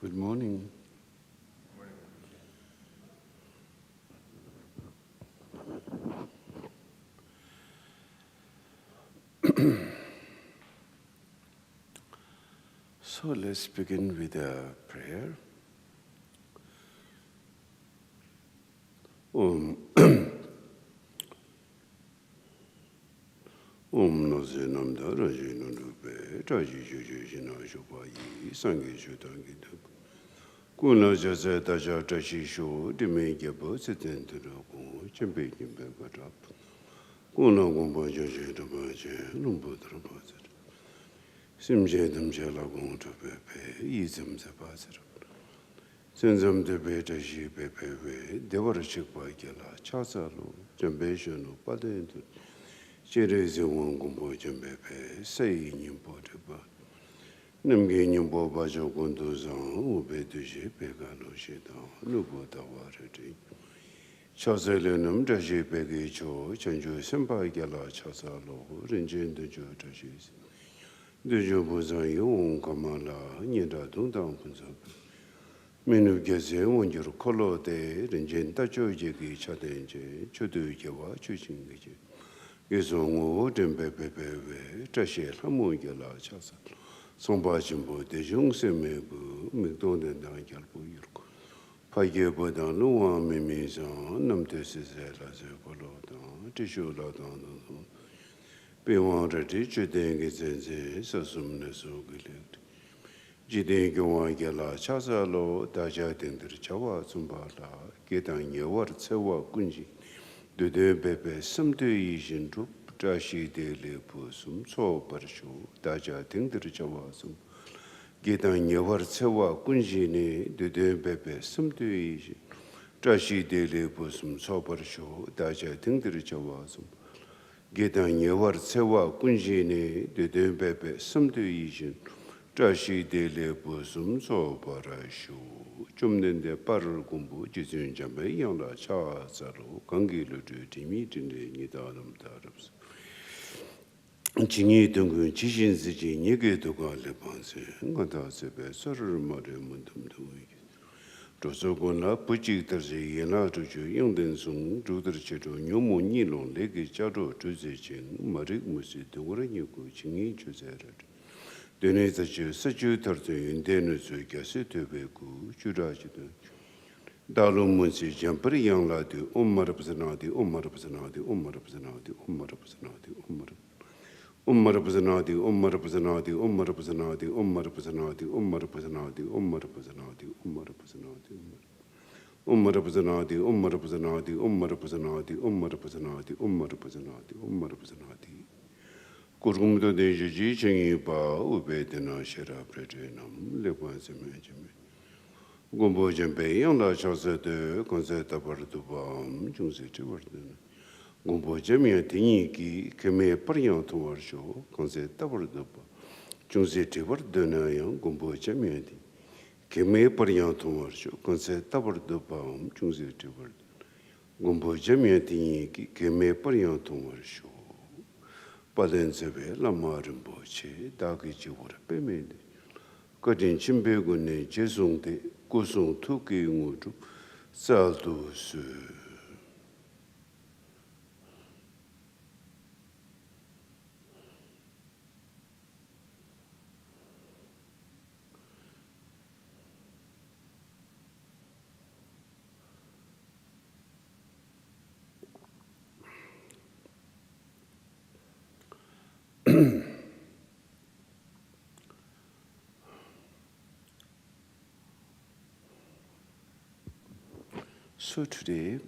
Good morning. So let's begin with a prayer. Om Nase Namda Raji Nunupe, Raji Juju Jina Shupayi, Sangi Shutangi Dub. Kuna Jasa Tasha Tashi Shu, Dime Jabo, Sitin to the Gu, Chimpe Kimbe Gatrap. Kuna Gumba Jaji Dabaje, Lumbo Trapazet. Simje Damjala Gung to Pepe, Ism Zapazet. Senzam de Beta Shi Pepe, Devara Chikpa Gela, Chasalu, Jambation, Padent. Chereze Wangumbo Jambepe, say Nimbo Deba. Namgi Nimbo Bajo Gondozan, Ube de Jepegano Shedan, Nubo Tawarati. Chaselenum de Jepegicho, Chanjo Sempa Gala Chasalo, Rinjin de Jotashis. The Jobozan Yon Kamala, Nida Dundam Punzab. Menu Gaze, when your color de Rinjin Tajo Jegi Chadenje, Chodu Jawa, Chuchingi. Yezongo Dempepepe, Tashe, Hamogela Chasa, Somba Jimbo, de Jung Semebu, McDonald Dangalpo Yurko. Payebo dan Luan Mimizan, Namtesizela Zepolodan, Tishola Dan, Bewan Reti, Judenge, Sasum Nesogilect. Jidenge Gela Chasalo, Daja Dender Chawa, Zumbala, Getan Yewar Tsewa Kunji. De Pepe, some day in Drup, Dashi de Lepusum, so Parshu, Daja Tinderjawasum. Getan Yawar Sewa Kunjini, de Pepe, some day Dashi de Lepusum, so Parshu, Daja Tinderjawasum. Getan Yawar Sewa Kunjini, de Pepe, some day Dashi de Lepusum, so Parashu. Chumnende Paral Gumbu, Jizun Jambe, Yanga Cha Saro, Gangilu to meeting the Nidanum Tarabs. Chini Dungu, Chishin Ziji, Nige to Galepanse, Gata Sebe, Soror Mare Mundum to Wig. Rosogona, Puchi Tarzi, Yena to Yongden Sung, Rudercheto, Yomo Nilon, Legi Chado, Tuzechin, Marik Musi, the Waranyuku, Chingi Chuzeret. Deneza Saju Tartu in Denusu Gasetu Beku, Jurajid. Dalum Munsi, Jampari Yang Ladu, Representati, Representati, Representati, Representati, Representati, Representati, Representati, Representati, Representati, Representati, Representati, Representati, Representati, Representati, Representati, Representati. Kurgumdo de Ji Chingi Ba, Ubedina Shera Pretinum, Lequansimajime. Gumbo Jambe, Yanda Chasa de Conseta Bardubam, Junsi Tiverden. Gumbo Jamia Tiniki, Keme Parian Towarsho, Conseta Barduba. Junsi Tiverdena, Gumbo Jamiati. Keme Parian Towarsho, Conseta Bardubam, Junsi Tiverd. Gumbo Jamiati, Keme Parian Towarsho. Padmasambhava Lama Rinpoche, Dagi Jiwara Pemede. Kadin Chimbegune, Jesung de Gusung Tuki Ngudu, Saldu Su. So today,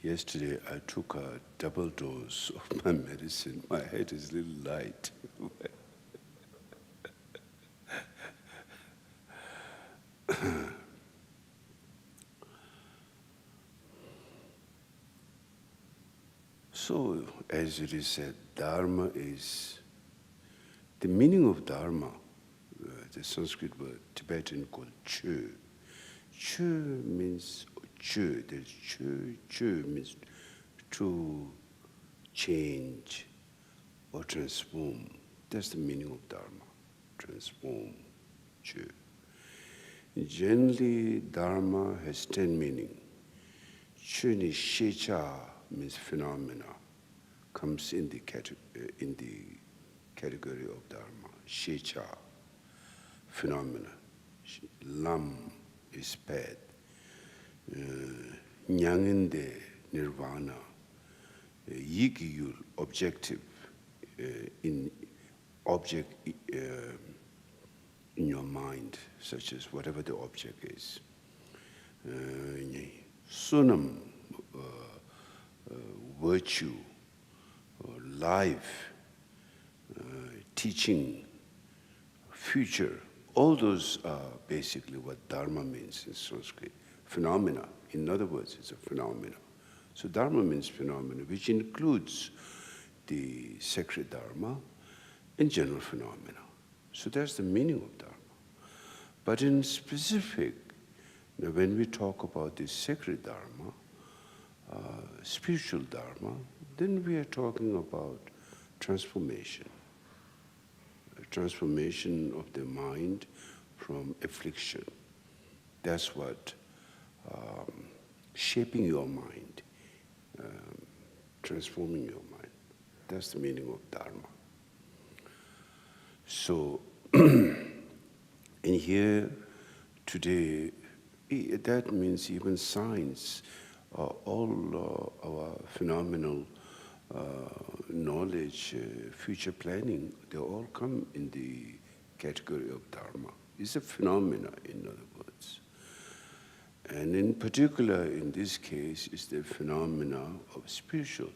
yesterday I took a double dose of my medicine. My head is a little light. So, as it is said, Dharma is the meaning of Dharma. The Sanskrit word, Tibetan called Chö. Chö means Chö. There's Chö. Chö means to change, or transform. That's the meaning of Dharma. Transform. Chö. Generally, Dharma has 10 meanings. Chö ni shecha means phenomena, comes in the category of Dharma. Shecha, phenomena. Lam is path. Nyangende, nirvana. Yigiyul, objective, in object in your mind, such as whatever the object is. Sunam, virtue, life, teaching, future. All those are basically what Dharma means in Sanskrit. Phenomena. In other words, it's a phenomena. So Dharma means phenomena, which includes the sacred Dharma and general phenomena. So that's the meaning of Dharma. But in specific, now when we talk about the sacred Dharma, spiritual Dharma, then we are talking about transformation. Transformation of the mind from affliction. That's what shaping your mind, transforming your mind. That's the meaning of Dharma. So, in here today, that means even science, all our phenomenal knowledge, future planning, they all come in the category of Dharma. It's a phenomena, in other words. And in particular, in this case, is the phenomena of spiritual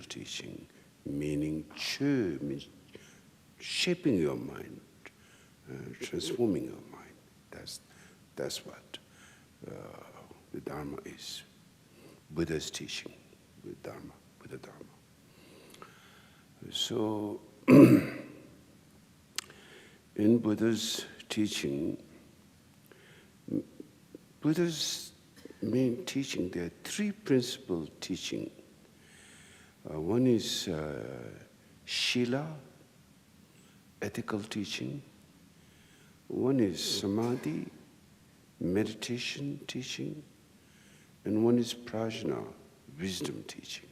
teaching, meaning Chö means shaping your mind, transforming your mind. That's what the Dharma is. Buddha's teaching, Buddha Dharma. So, in Buddha's teaching, Buddha's main teaching, there are three principal teaching. One is Shila, ethical teaching. One is Samadhi, meditation teaching. And one is Prajna, wisdom teaching.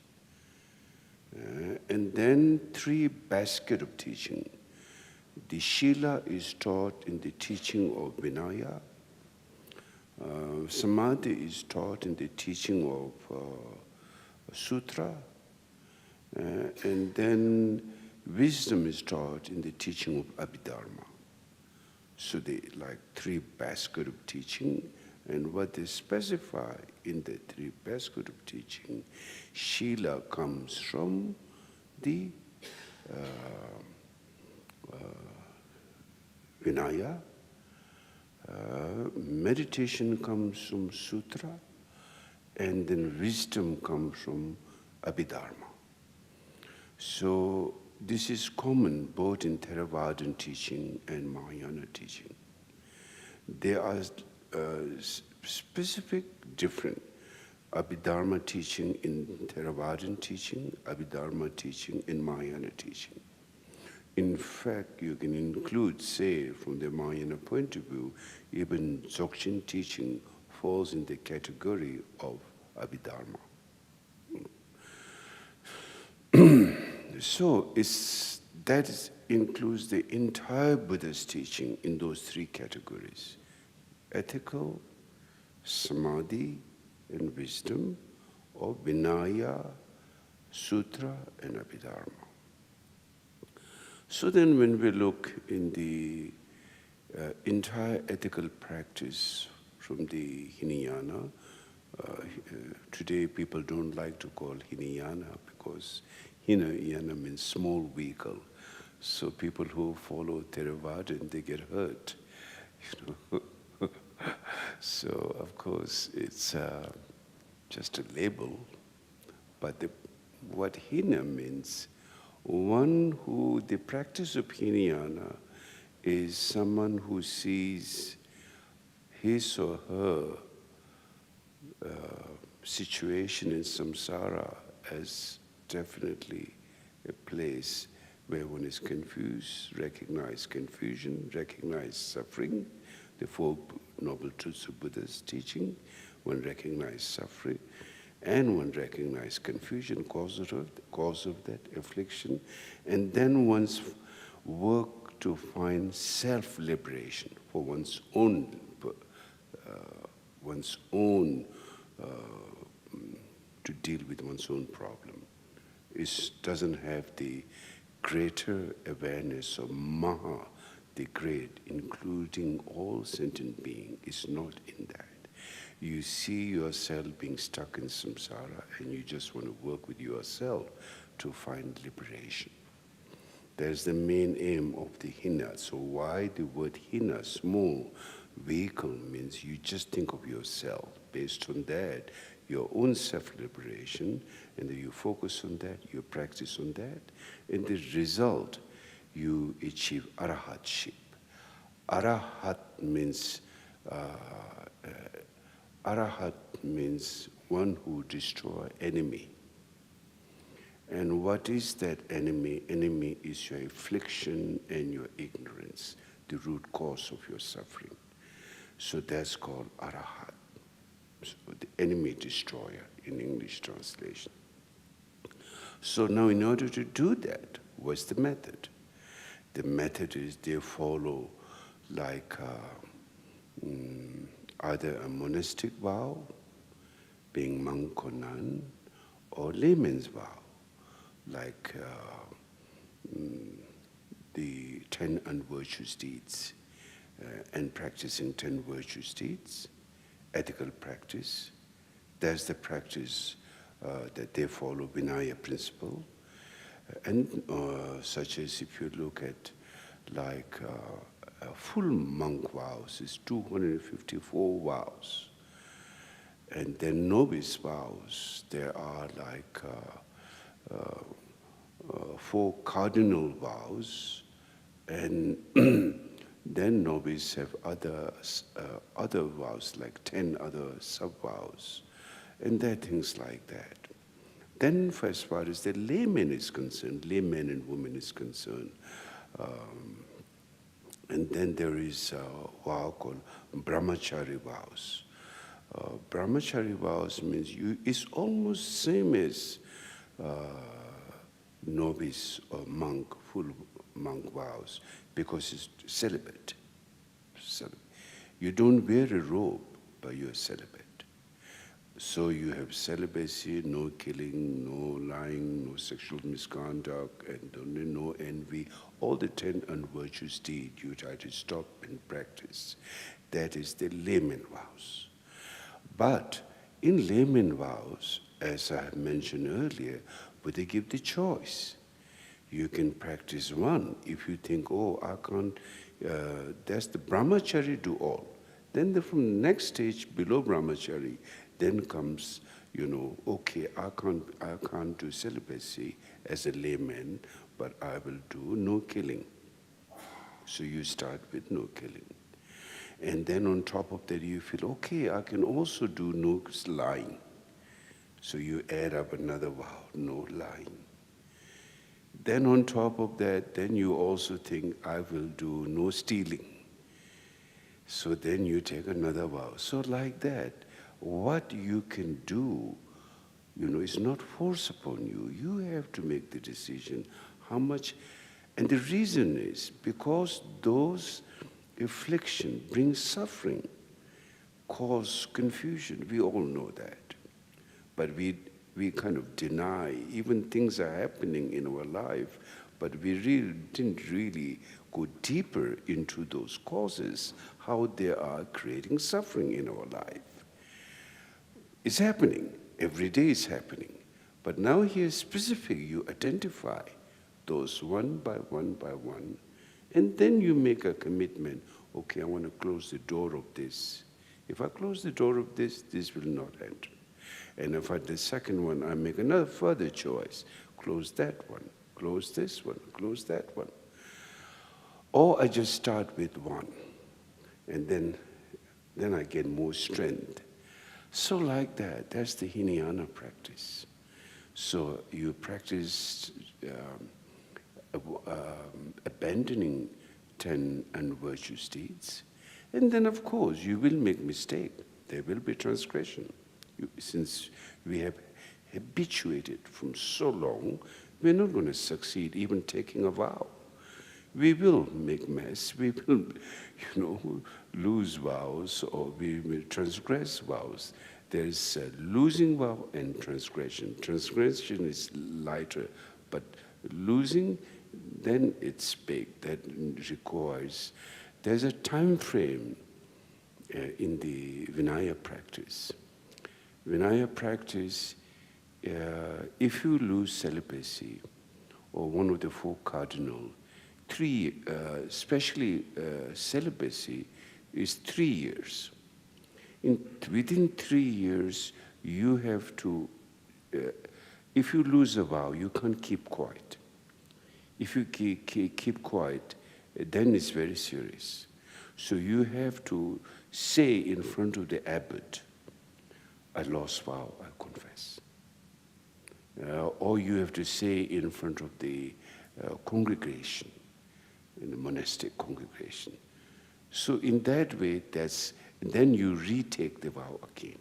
And then three baskets of teaching. The Shila is taught in the teaching of Vinaya. Samadhi is taught in the teaching of Sutra. And then wisdom is taught in the teaching of Abhidharma. So they like three baskets of teaching, and what they specify in the three baskets of teaching, Shila comes from the Vinaya, meditation comes from Sutra, and then wisdom comes from Abhidharma. So this is common both in Theravadan teaching and Mahayana teaching. There are specific different Abhidharma teaching in Theravadan teaching, Abhidharma teaching in Mahayana teaching. In fact, you can include, say, from the Mahayana point of view, even Dzogchen teaching falls in the category of Abhidharma. So includes the entire Buddha's teaching in those three categories: ethical, samadhi, and wisdom, or Vinaya, Sutra, and Abhidharma. So then when we look in the entire ethical practice from the Hinayana, today people don't like to call Hinayana because Hinayana means small vehicle. So people who follow Theravada, they get hurt. So of course it's just a label, but what Hina means, one who, the practice of Hinayana is someone who sees his or her situation in samsara as definitely a place where one is confused, recognize confusion, recognize suffering, the Four Noble Truths of Buddha's teaching, one recognize suffering, and one recognize confusion, cause of that affliction, and then one's work to find self-liberation for one's own to deal with one's own problem. It doesn't have the greater awareness of Maha, the great, including all sentient being, is not in that. You see yourself being stuck in samsara and you just want to work with yourself to find liberation. That's the main aim of the hina. So why the word hina, small vehicle, means you just think of yourself. Based on that, your own self-liberation, and then you focus on that, you practice on that, and the result, you achieve arahatship. Arahat means one who destroys enemy. And what is that enemy? Enemy is your affliction and your ignorance, the root cause of your suffering. So that's called arahat. So the enemy destroyer in English translation. So now in order to do that, what's the method? The method is they follow like either a monastic vow, being monk or nun, or layman's vow, like the 10 unvirtuous deeds, and practicing 10 virtuous deeds, ethical practice. That's the practice that they follow, Vinaya principle. And such as if you look at like a full monk vows is 254 vows. And then novice vows, there are like 4 cardinal vows, and then novice have other vows, like 10 other sub-vows, and there are things like that. Then as far as the layman is concerned, layman and woman is concerned, and then there is a vow called brahmachari vows. Brahmachari vows means it's almost same as novice or monk, full monk vows, because it's celibate. You don't wear a robe, but you're celibate. So you have celibacy, no killing, no lying, no sexual misconduct, and no envy. All the 10 unvirtuous deeds you try to stop and practice. That is the layman vows. But in layman vows, as I mentioned earlier, but they give the choice. You can practice one. If you think, oh, I can't, that's the brahmachari do all. Then from the next stage below brahmachari, then comes, okay, I can't do celibacy as a layman, but I will do no killing. So you start with no killing. And then on top of that, you feel, okay, I can also do no lying. So you add up another vow, no lying. Then on top of that, then you also think, I will do no stealing. So then you take another vow. So like that, what you can do, is not forced upon you. You have to make the decision how much. And the reason is because those affliction brings suffering, cause confusion. We all know that. But we kind of deny, even things are happening in our life, but we didn't really go deeper into those causes, how they are creating suffering in our life. It's happening. Every day it's happening. But now here specific, you identify those one by one, and then you make a commitment, okay, I want to close the door of this. If I close the door of this, this will not enter. And if at the second one, I make another further choice, close that one, close this one, close that one. Or I just start with one, and then I get more strength. So like that, that's the Hinayana practice. So you practice abandoning 10 unvirtuous deeds. And then, of course, you will make mistake. There will be transgression. Since we have habituated from so long, we're not going to succeed even taking a vow. We will make mess. We will, lose vows, or we will transgress vows. There's losing vow and transgression. Transgression is lighter, but losing, then it's big. That requires, there's a time frame in the Vinaya practice. Vinaya practice, if you lose celibacy, or one of the four cardinal, especially celibacy, is 3 years. Within 3 years, you have to, if you lose a vow, you can't keep quiet. If you keep quiet, then it's very serious. So you have to say in front of the abbot, I lost vow, I confess. Or you have to say in front of the congregation, in the monastic congregation. So in that way, then you retake the vow again.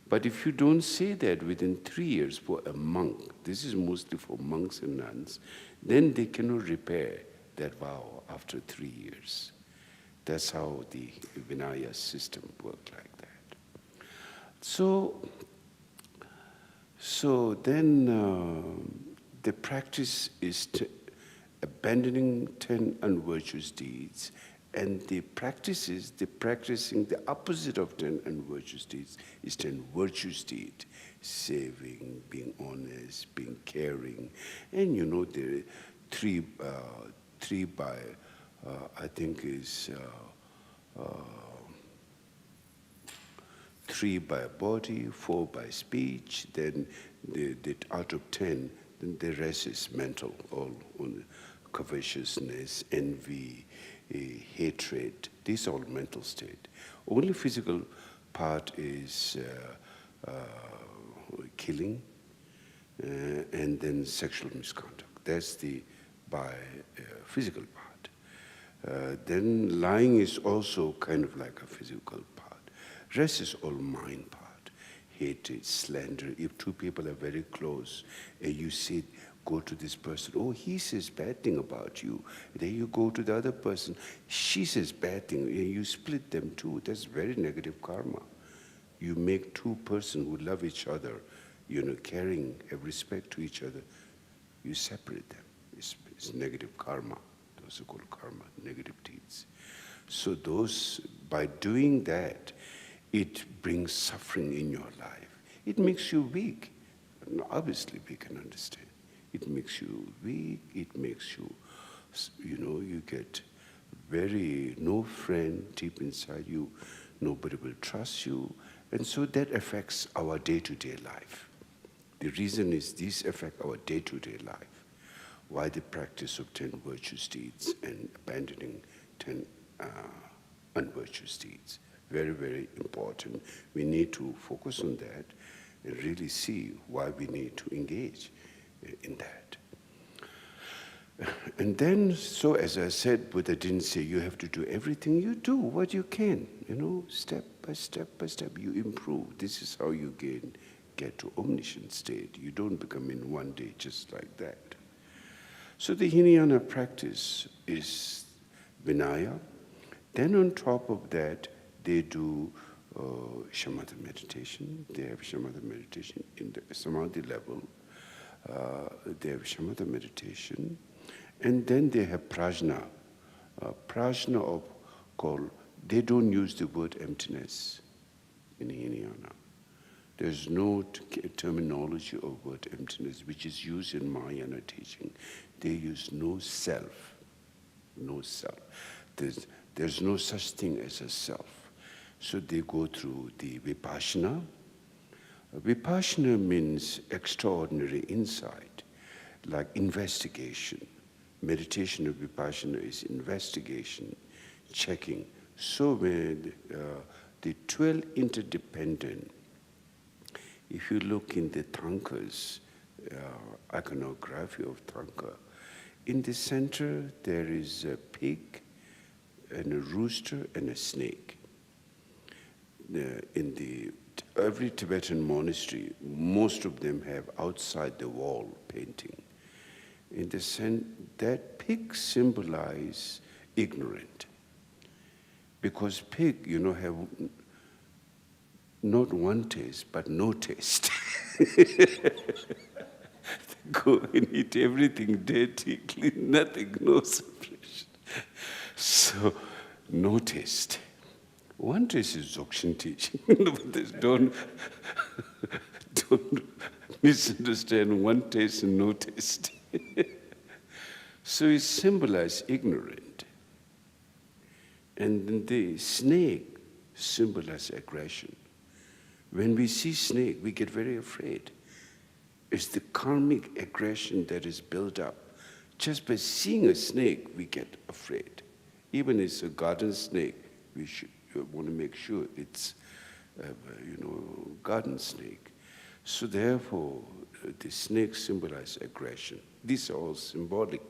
But if you don't say that within 3 years for a monk, this is mostly for monks and nuns, then they cannot repair that vow after 3 years. That's how the Vinaya system works like that. So then the practice is abandoning 10 unvirtuous deeds, and the practicing the opposite of 10 unvirtuous deeds is 10 virtuous deeds: saving, being honest, being caring, and the three by I think is 3 by body, 4 by speech. Then out of 10, then the rest is mental, all on covetousness, envy, hatred. These are all mental state. Only physical part is killing, and then sexual misconduct. That's the physical part. Then lying is also kind of like a physical part. Rest is all mind part. Hatred, slander. If two people are very close, and you say, go to this person, oh, he says bad thing about you. Then you go to the other person, she says bad thing, and you split them too. That's very negative karma. You make two persons who love each other, caring, have respect to each other, you separate them. It's negative karma. Those are called karma, negative deeds. So by doing that, it brings suffering in your life. It makes you weak. Obviously, we can understand. It makes you weak. It makes you, you get no friend deep inside you. Nobody will trust you. And so that affects our day-to-day life. The reason is these affect our day-to-day life. Why the practice of 10 virtuous deeds and abandoning 10 unvirtuous deeds. Very, very important. We need to focus on that and really see why we need to engage in that. And then, so as I said, Buddha didn't say you have to do everything. You do what you can, step by step, you improve. This is how you get to omniscient state. You don't become in one day just like that. So the Hinayana practice is Vinaya. Then on top of that, they do shamatha meditation. They have shamatha meditation in the samadhi level. They have shamatha meditation. And then they have prajna. Prajna they don't use the word emptiness in Hinayana. There's no terminology of word emptiness which is used in Mahayana teaching. They use no self. No self. There's no such thing as a self. So they go through the vipassana. Vipassana means extraordinary insight, like investigation. Meditation of vipassana is investigation, checking. So when the 12 interdependent, if you look in the tankas, iconography of Thangka. In the center, there is a pig and a rooster and a snake. In every Tibetan monastery, most of them have outside the wall painting. In the center, that pig symbolizes ignorant. Because pig, have not one taste, but no taste. Go and eat everything dirty, clean, nothing, no separation. So, no taste. One taste is Dzogchen teaching. don't misunderstand one taste and no taste. So it symbolizes ignorant. And then the snake symbolizes aggression. When we see snake, we get very afraid. It's the karmic aggression that is built up. Just by seeing a snake, we get afraid. Even if it's a garden snake, we want to make sure it's, garden snake. So therefore, the snake symbolizes aggression. These are all symbolic.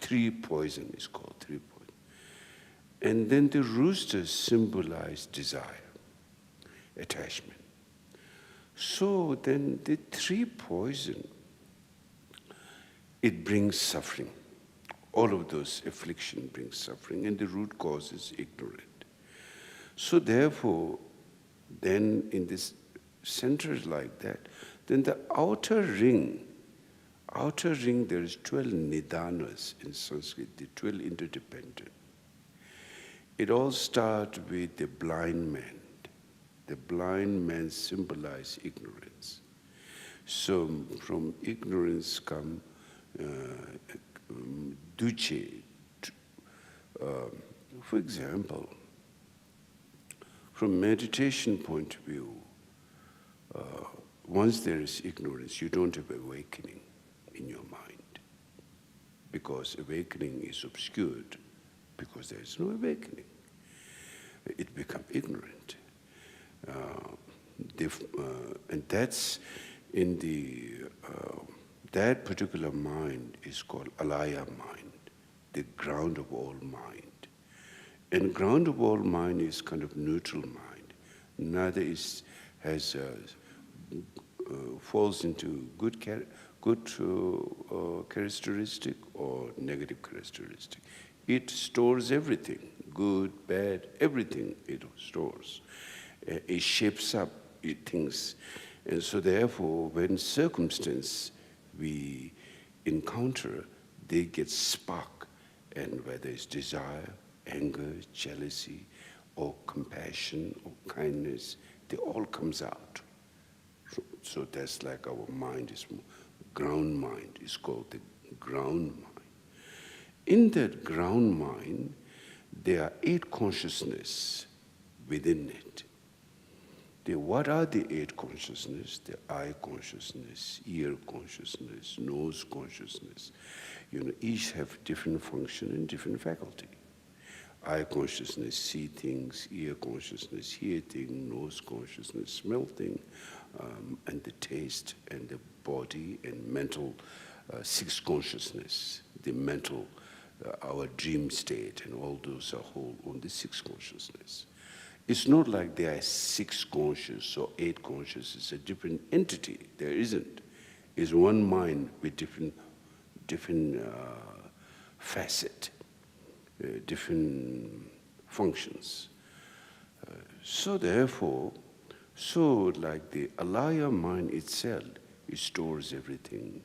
Three poison is called three poison. And then the rooster symbolizes desire, attachment. So then the three poison, it brings suffering. All of those affliction brings suffering, and the root cause is ignorant. So therefore, then in this centers like that, then the outer ring, there is 12 nidanas in Sanskrit, the 12 interdependent. It all starts with the blind man. The blind man symbolizes ignorance. So from ignorance come duce. For example, from meditation point of view, once there is ignorance, you don't have awakening in your mind. Because awakening is obscured, because there is no awakening. It becomes ignorant. And that's in that particular mind is called alaya mind, the ground of all mind. And ground of all mind is kind of neutral mind. Neither falls into good characteristic or negative characteristic. It stores everything, good, bad, everything it stores. It shapes up things. And so therefore, when circumstance we encounter, they get spark. And whether it's desire, anger, jealousy, or compassion, or kindness, they all comes out. So that's like our mind is ground mind is called the ground mind. In that ground mind, there are 8 consciousness within it. What are the 8 consciousness? The eye consciousness, ear consciousness, nose consciousness. Each have different function and different faculty. Eye consciousness see things, ear consciousness hear things, nose consciousness smell things, and the taste and the body and mental 6 consciousness, the mental, our dream state, and all those are whole on the 6 consciousness. It's not like there are 6 conscious or 8 conscious. It's a different entity. There isn't. It's one mind with different facet, different functions. So therefore, like the alaya mind itself, it stores everything.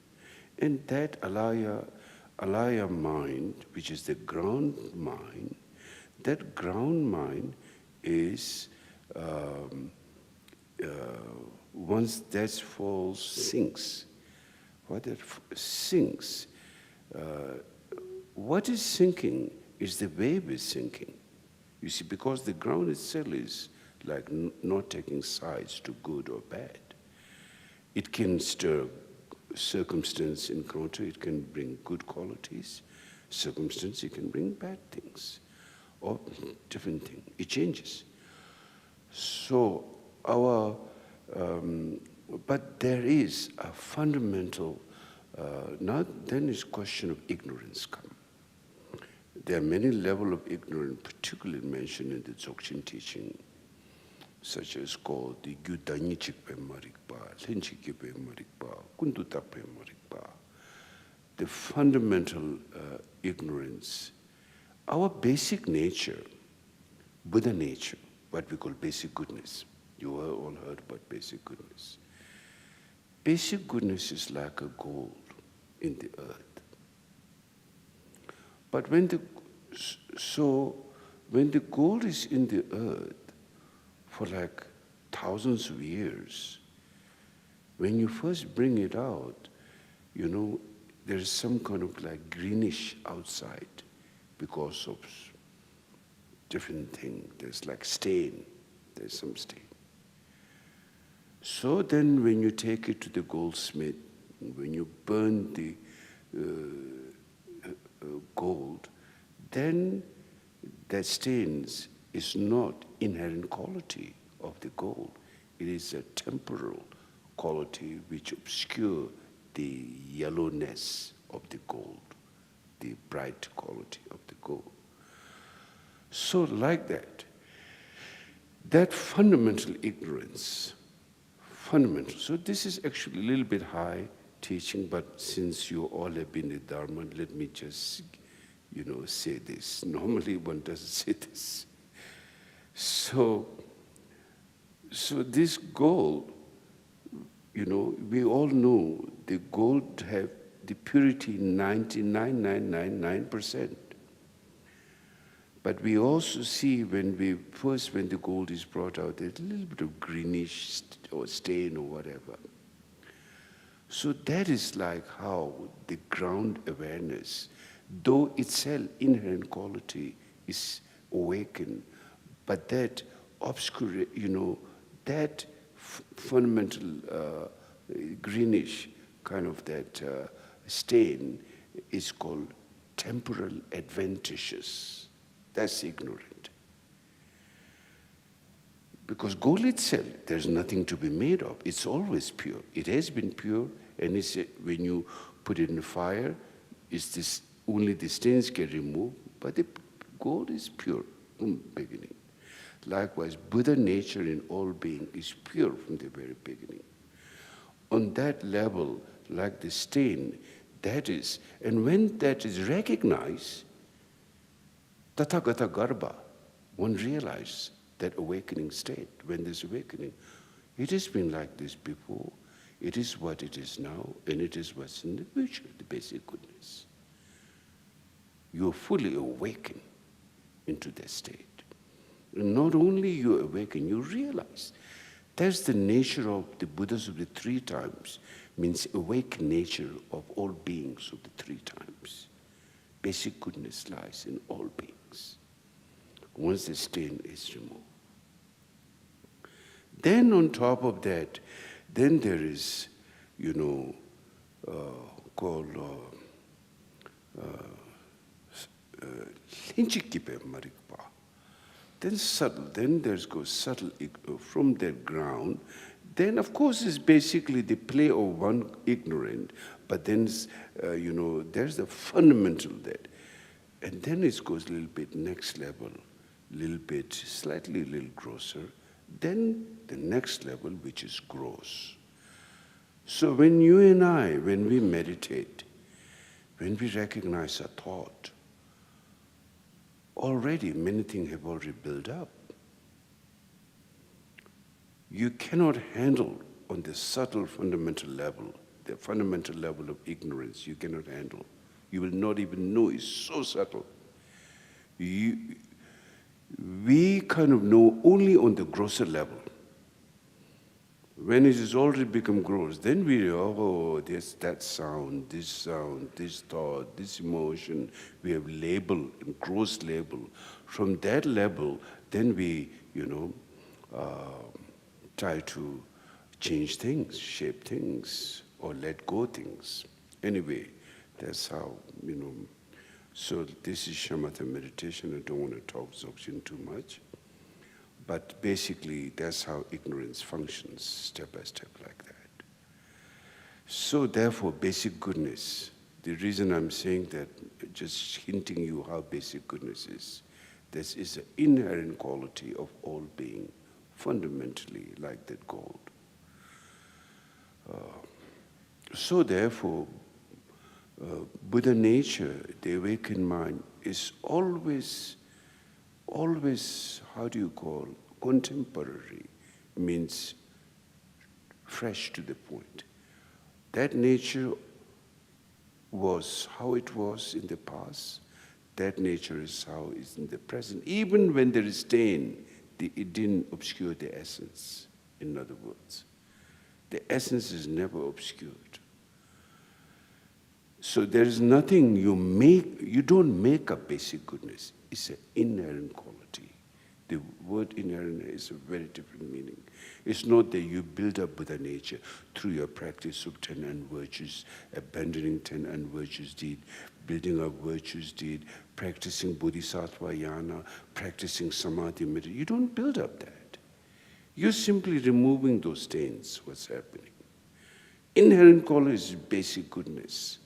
And that alaya mind, which is the ground mind, that ground mind is, once that falls, sinks. What that sinks, what is sinking is the wave is sinking. You see, because the ground itself is like not taking sides to good or bad. It can stir circumstance encounter, it can bring good qualities. Circumstance, it can bring bad things. Or different thing. It changes. So our But there is a fundamental, now then is question of ignorance come. There are many levels of ignorance, particularly mentioned in the Dzogchen teaching, such as called the Gyudanyi Chikpe Marikpa, Lenchikpe Marikpa, Kundutakpe Marikpa. The fundamental ignorance, our basic nature, Buddha nature, what we call basic goodness. You have all heard about basic goodness. Basic goodness is like a gold in the earth. But when the gold is in the earth for like thousands of years, when you first bring it out, there's some kind of like greenish outside because of different thing. There's like stain, there's some stain. So then when you take it to the goldsmith, when you burn the gold, then that stains is not inherent quality of the gold. It is a temporal quality which obscure the yellowness of the gold, the bright quality of the gold. So like that fundamental ignorance, so this is actually a little bit high teaching, but since you all have been in Dharma, let me just, say this. Normally one doesn't say this. So this gold, we all know the gold have the purity 99.999%. But we also see when the gold is brought out, there's a little bit of greenish or stain or whatever. So that is like how the ground awareness, though itself inherent quality is awakened, but that obscure, that fundamental greenish kind of that stain is called temporal adventitious. That's ignorant. Because gold itself, there's nothing to be made of. It's always pure. It has been pure, and when you put it in the fire, only the stains get removed, but the gold is pure from the beginning. Likewise, Buddha nature in all being is pure from the very beginning. On that level, like the stain, that is, and when that is recognized, Tathagata Garbha, one realizes that awakening state, when there's awakening, it has been like this before, it is what it is now, and it is what's in the future, the basic goodness. You're fully awakened into that state. And not only you awaken, you realize that's the nature of the Buddhas of the three times, means awake nature of all beings of the three times. Basic goodness lies in all beings. Once the stain is removed. Then on top of that, then there is, called Linchikipe Marikpa. Then subtle, then there's goes subtle from that ground. Then of course it's basically the play of one ignorant, but then there's the fundamental that. And then it goes a little bit next level, little bit, slightly a little grosser. Then the next level, which is gross. So when you and I, when we meditate, when we recognize a thought, already many things have already built up. You cannot handle on the subtle fundamental level, the fundamental level of ignorance, you cannot handle. You will not even know, it's so subtle. We kind of know only on the grosser level. When it has already become gross, then we there's that sound, this thought, this emotion. We have label, gross label. From that level, then we, try to change things, shape things, or let go things. Anyway, that's how, So this is shamatha meditation. I don't want to talk Dzogchen too much. But basically, that's how ignorance functions, step by step like that. So therefore, basic goodness, the reason I'm saying that, just hinting you how basic goodness is, this is an inherent quality of all being, fundamentally like that gold. So therefore, Buddha nature, the awakened mind, is always, how do you call, contemporary, means fresh to the point. That nature was how it was in the past. That nature is how it is in the present. Even when there is stain, it didn't obscure the essence, in other words. The essence is never obscured. So there is nothing you don't make up basic goodness. It's an inherent quality. The word inherent is a very different meaning. It's not that you build up Buddha nature through your practice of 10 unvirtues, abandoning 10 unvirtues deed, building up virtues deed, practicing bodhisattva yana, practicing samadhi meditation. You don't build up that. You're simply removing those stains, what's happening. Inherent quality is basic goodness.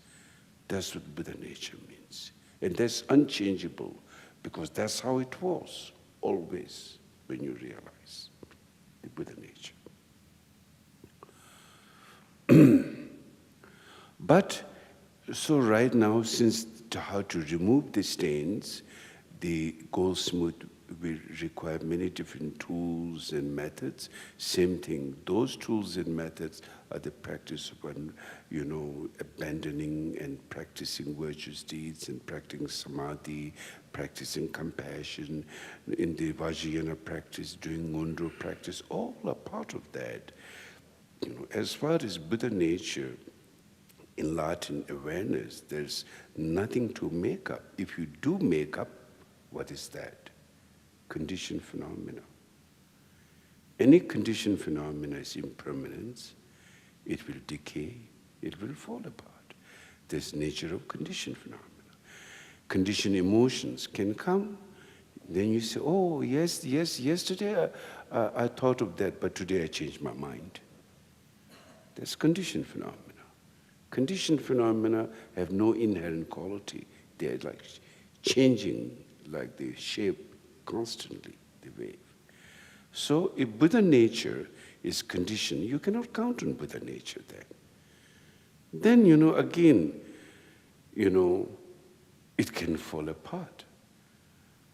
That's what Buddha nature means. And that's unchangeable, because that's how it was, always, when you realize the Buddha nature. But, so right now, since how to remove the stains, the goldsmith will require many different tools and methods. Same thing, those tools and methods are the practice of, abandoning and practicing virtuous deeds and practicing samadhi, practicing compassion, in the Vajrayana practice, doing Ngondro practice, all are part of that. As far as Buddha nature, enlightened awareness, there's nothing to make up. If you do make up, what is that? Conditioned phenomena. Any conditioned phenomena is impermanence. It will decay. It will fall apart. There's nature of conditioned phenomena. Conditioned emotions can come. Then you say, oh, yes, yesterday I thought of that, but today I changed my mind. That's conditioned phenomena. Conditioned phenomena have no inherent quality. They're like changing, like the shape constantly, the wave. So if Buddha nature is conditioned, you cannot count on Buddha nature then. Then, again, it can fall apart.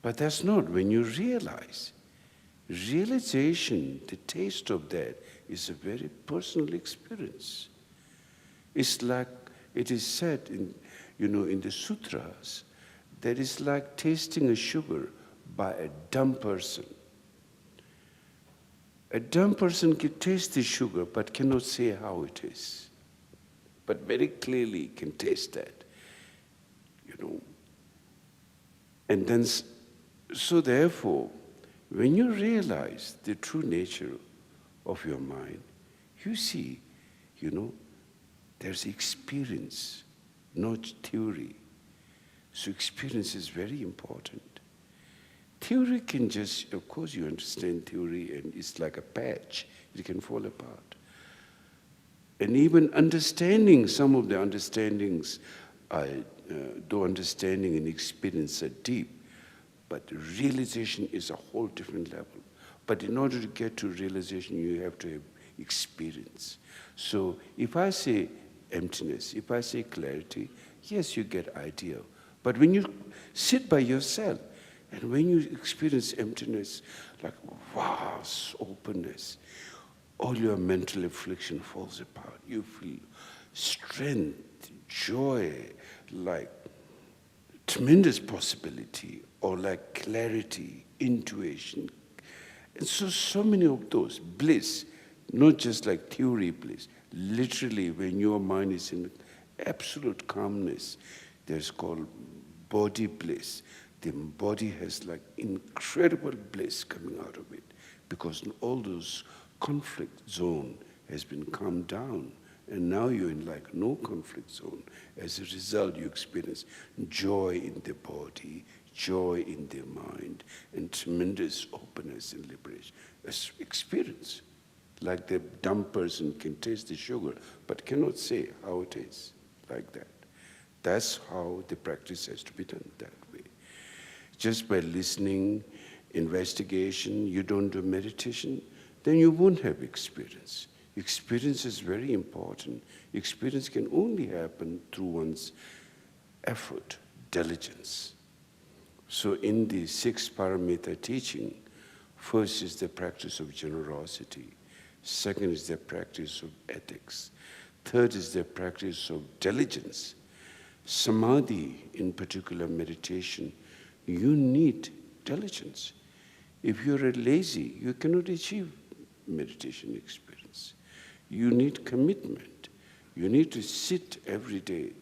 But that's not when you realize. Realization, the taste of that, is a very personal experience. It's like it is said in the sutras, that it's like tasting a sugar by a dumb person. A dumb person can taste the sugar but cannot say how it is. But very clearly can taste that, And then, so therefore, when you realize the true nature of your mind, you see, there's experience, not theory. So experience is very important. Theory can just, of course you understand theory and it's like a patch, it can fall apart. And even understanding, some of the understandings, though understanding and experience are deep, but realization is a whole different level. But in order to get to realization, you have to have experience. So if I say emptiness, if I say clarity, yes, you get idea. But when you sit by yourself, and when you experience emptiness, like vast openness, all your mental affliction falls apart. You feel strength, joy, like tremendous possibility, or like clarity, intuition. And so many of those bliss, not just like theory bliss, literally when your mind is in absolute calmness, there's called body bliss. The body has like incredible bliss coming out of it, because all those conflict zone has been calmed down, and now you're in like no conflict zone. As a result, you experience joy in the body, joy in the mind, and tremendous openness and liberation. That's experience. Like the dumb person can taste the sugar, but cannot say how it is, like that. That's how the practice has to be done that way. Just by listening, investigation, you don't do meditation, then you won't have experience. Experience is very important. Experience can only happen through one's effort, diligence. So in the 6 paramita teaching, first is the practice of generosity. Second is the practice of ethics. Third is the practice of diligence. Samadhi, in particular meditation, you need diligence. If you're lazy, you cannot achieve meditation experience. You need commitment. You need to sit every day,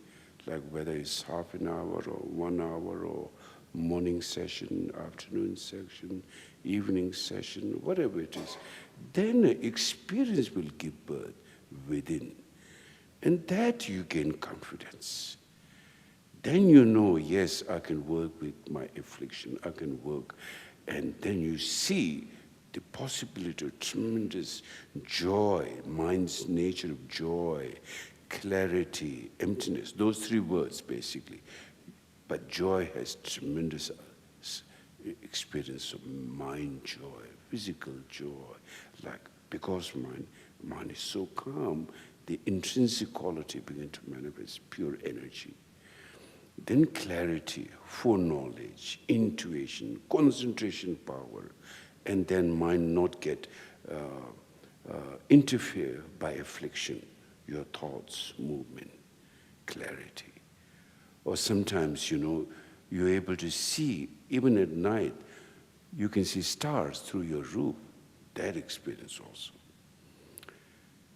like whether it's half an hour or 1 hour or morning session, afternoon session, evening session, whatever it is. Then experience will give birth within. And that you gain confidence. Then you know, yes, I can work with my affliction, I can work. And then you see the possibility of tremendous joy, mind's nature of joy, clarity, emptiness, those 3 words basically. But joy has tremendous experience of mind joy, physical joy, like because mind is so calm, the intrinsic quality begins to manifest, pure energy. Then clarity, foreknowledge, intuition, concentration power, and then mind not get interfere by affliction, your thoughts, movement, clarity. Or sometimes, you're able to see, even at night, you can see stars through your roof. That experience also.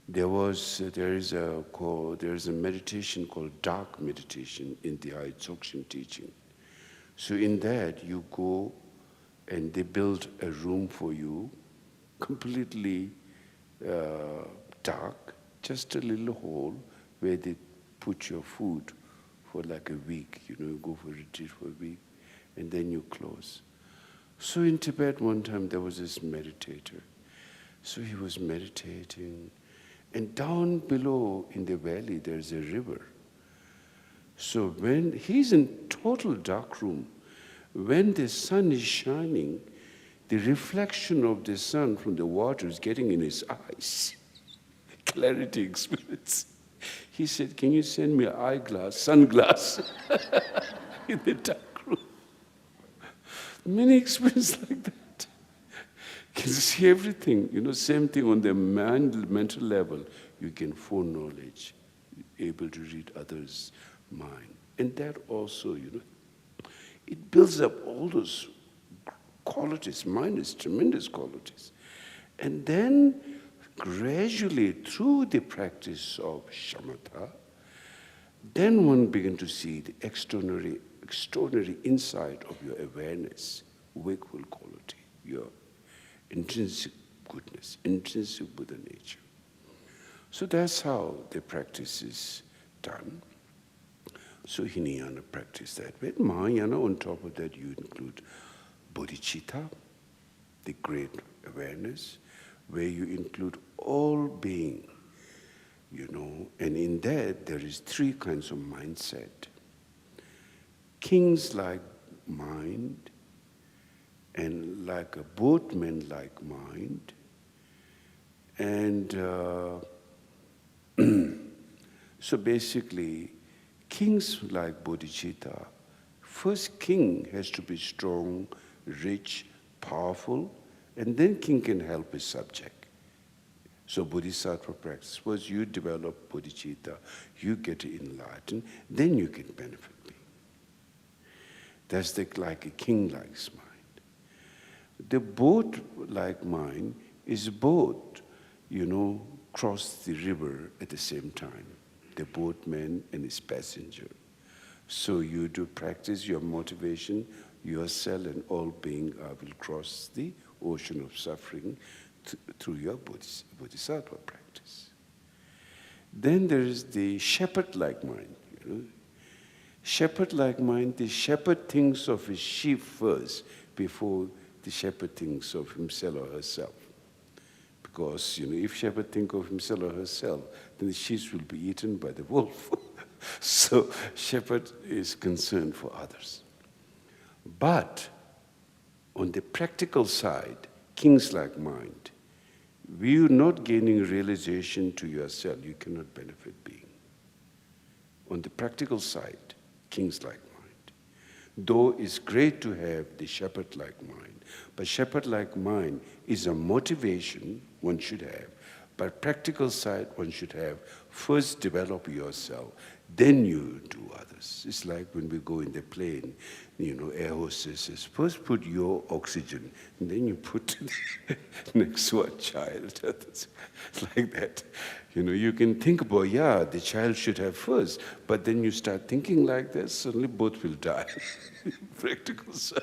There is a meditation called dark meditation in the Dzogchen teaching. So in that, you go and they build a room for you, completely dark, just a little hole where they put your food for like a week. You go for retreat for a week, and then you close. So in Tibet one time there was this meditator. So he was meditating, and down below in the valley there's a river. So when he's in total dark room, when the sun is shining, the reflection of the sun from the water is getting in his eyes. Clarity experience. He said, can you send me an eyeglass, sunglass, in the dark room? Many experiences like that. Can see everything. Same thing on the mental level. You can foreknowledge, able to read others' mind. And that also, it builds up all those qualities. Mind is tremendous qualities. And then gradually, through the practice of shamatha, then one begins to see the extraordinary insight of your awareness, wakeful quality, your intrinsic goodness, intrinsic Buddha nature. So that's how the practice is done. So Hinayana practice that way. Mahayana, on top of that, you include bodhicitta, the great awareness, where you include all being, and in that there is 3 kinds of mindset. Kings-like mind, and like a boatman-like mind, and so basically, kings like bodhicitta, first king has to be strong, rich, powerful, and then king can help his subject. So bodhisattva practice was you develop bodhicitta, you get enlightened, then you can benefit me. That's like a king-like mind. The boat-like mind is boat, cross the river at the same time, the boatman and his passenger. So you do practice your motivation, yourself and all being will cross the ocean of suffering through your bodhisattva practice. Then there is the shepherd-like mind. Shepherd-like mind, the shepherd thinks of his sheep first before the shepherd thinks of himself or herself. because, if shepherd think of himself or herself, then the sheep will be eaten by the wolf. So shepherd is concerned for others. But on the practical side, king's like mind, if you're not gaining realization to yourself, you cannot benefit being. On the practical side, king's like mind. Though it's great to have the shepherd-like mind, but shepherd-like mind is a motivation one should have. But practical side one should have, first develop yourself, then you do others. It's like when we go in the plane, air hostess says, first put your oxygen, and then you put next to a child. It's like that. You can think about, the child should have first, but then you start thinking like this, suddenly both will die. Practical side.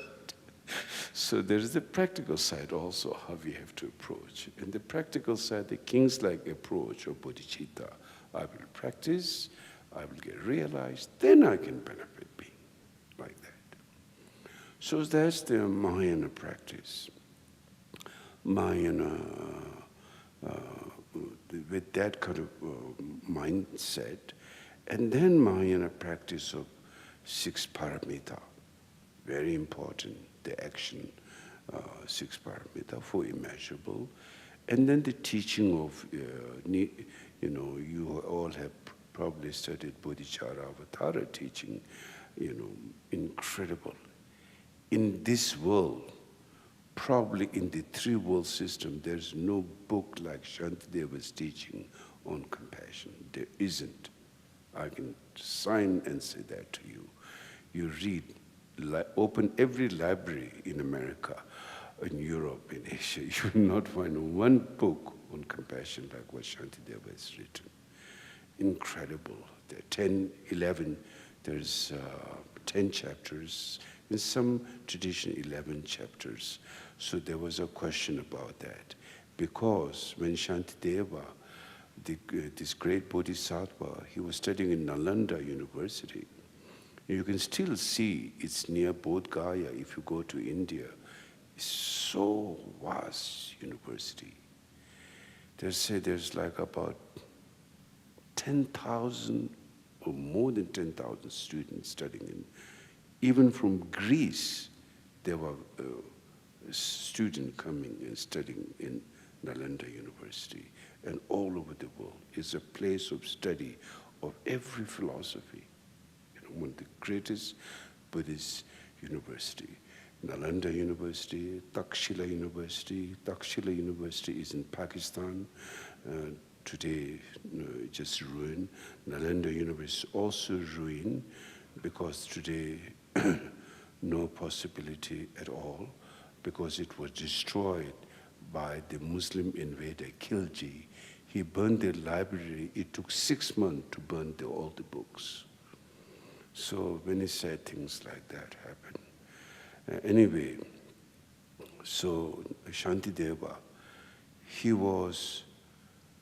So there is the practical side also, how we have to approach. And the practical side, the king's-like approach of bodhicitta. I will practice, I will get realized, then I can benefit being, like that. So that's the Mahayana practice. Mahayana, with that kind of mindset, and then Mahayana practice of 6 paramita, very important, the action, 6 paramita, 4 immeasurable, and then the teaching of, you all have probably studied Bodhicharya Avatara teaching, incredible. In this world, probably in the 3 world system, there's no book like Shantideva's teaching on compassion. There isn't. I can sign and say that to you. You read, open every library in America, in Europe, in Asia, you will not find one book on compassion like what Shantideva has written. Incredible. There are 10, 11, there's 10 chapters. In some tradition, 11 chapters. So there was a question about that. Because when Shantideva, this great bodhisattva, he was studying in Nalanda University. You can still see it's near Bodh Gaya if you go to India. It's so vast university. They say there's like about 10,000 or more than 10,000 students studying in. Even from Greece, there were students coming and studying in Nalanda University. And all over the world is a place of study of every philosophy. One of the greatest Buddhist university. Nalanda University, Takshila University. Takshila University is in Pakistan. Today, just ruined. Nalanda University also ruined because today, no possibility at all because it was destroyed by the Muslim invader, Khilji. He burned the library. It took 6 months to burn all the books. So many sad things like that happen. Anyway, so Shantideva, he was,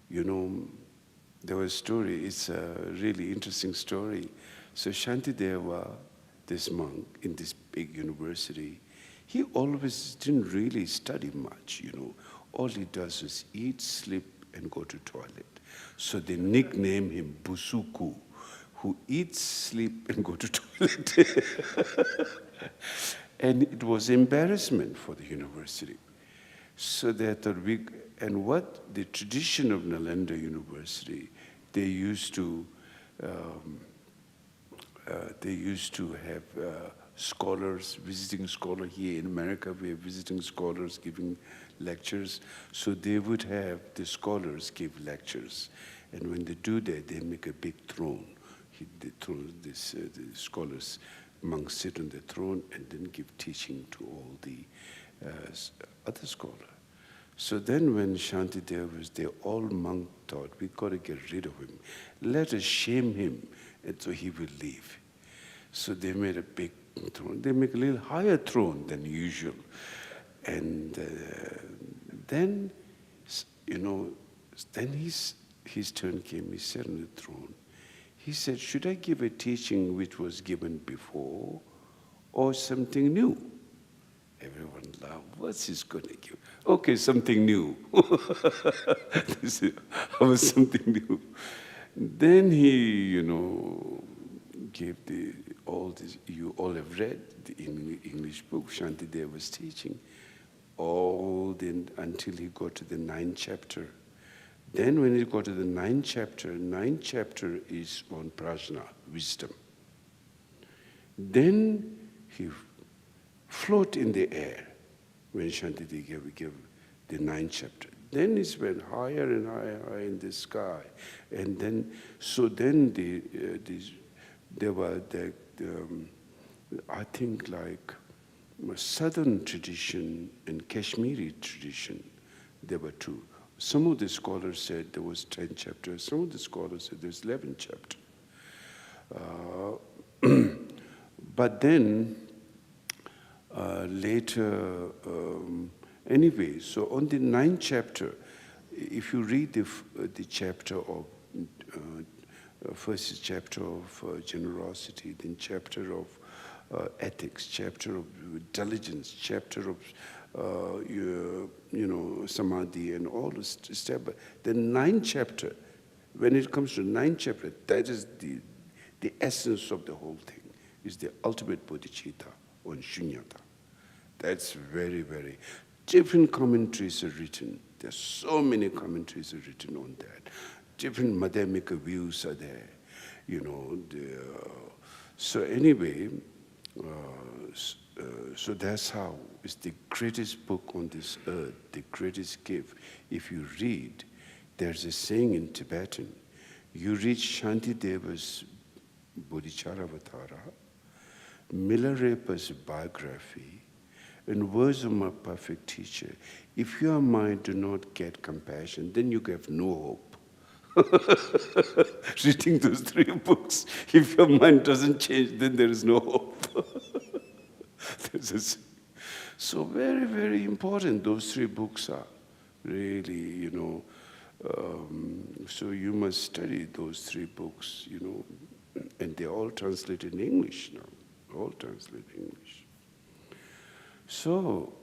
there was a story, it's a really interesting story. So Shantideva, this monk in this big university, he always didn't really study much, All he does is eat, sleep, and go to toilet. So they nicknamed him Busuku, who eats, sleep, and go to toilet. And it was embarrassment for the university. So they thought, and what the tradition of Nalanda University, they used to have scholars, visiting scholars here in America. We have visiting scholars giving lectures. So they would have the scholars give lectures. And when they do that, they make a big throne. The scholars, monks sit on the throne and then give teaching to all the other scholars. So then when Shantideva was there, all monks thought, we got to get rid of him. Let us shame him, and so he will leave. So they made a big throne. They make a little higher throne than usual. And then, then his turn came, he sat on the throne. He said, should I give a teaching which was given before or something new? Everyone Allah, what's he's going to give? Okay, something new. This was something new. Then he, gave all this. You all have read the English book Shantidev was teaching, until he got to the 9th chapter. Then when he got to the 9th chapter is on prajna, wisdom. Then he float in the air when Shantidev gave the 9th chapter. Then it went higher and higher in the sky. And then, there were I think like southern tradition and Kashmiri tradition, there were two. Some of the scholars said there was 10 chapters. Some of the scholars said there's 11 chapters. But then later, anyway, so on the 9th chapter, if you read the chapter of, first chapter of generosity, then chapter of ethics, chapter of diligence, chapter of samadhi and all this stuff. The 9th chapter, when it comes to 9th chapter, that is the essence of the whole thing, is the ultimate bodhicitta on shunyata. That's very, very, different commentaries are written. There's so many commentaries are written on that. Different Madhyamika views are there, so anyway, so that's how it's the greatest book on this earth, the greatest gift. If you read, there's a saying in Tibetan, you read Shantideva's Bodhicharyavatara, Milarepa's biography, and words of my perfect teacher. If your mind do not get compassion, then you have no hope. Reading those 3 books, if your mind doesn't change, then there is no hope. So very, very important, those 3 books are really, so you must study those 3 books, and they're all translated in English now, all translated in English. So,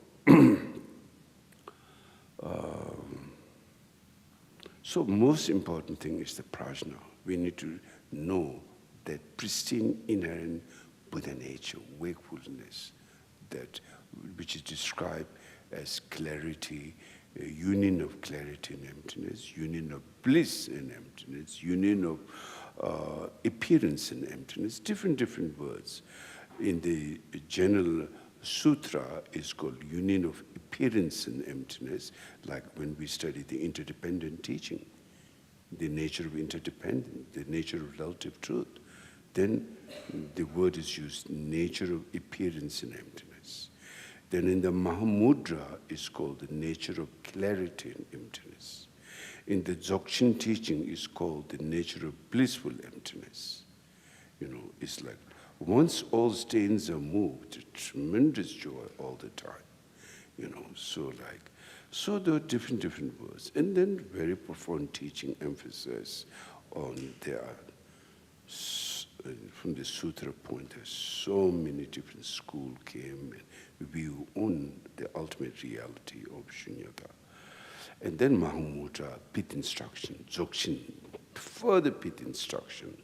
so most important thing is the prajna. We need to know that pristine inherent Buddha nature, wakefulness, which is described as clarity, union of clarity and emptiness, union of bliss and emptiness, union of appearance and emptiness, different words. In the general sutra is called union of appearance and emptiness, like when we study the interdependent teaching, the nature of interdependence, the nature of relative truth. Then the word is used, nature of appearance and emptiness. Then in the Mahamudra is called the nature of clarity and emptiness. In the Dzogchen teaching is called the nature of blissful emptiness. It's like once all stains are moved, tremendous joy all the time. So there are different words. And then very profound teaching emphasis on from the sutra point, there's so many different schools came and view on the ultimate reality of shunyata. And then Mahamudra, pit instruction, Dzogchen, further pit instruction.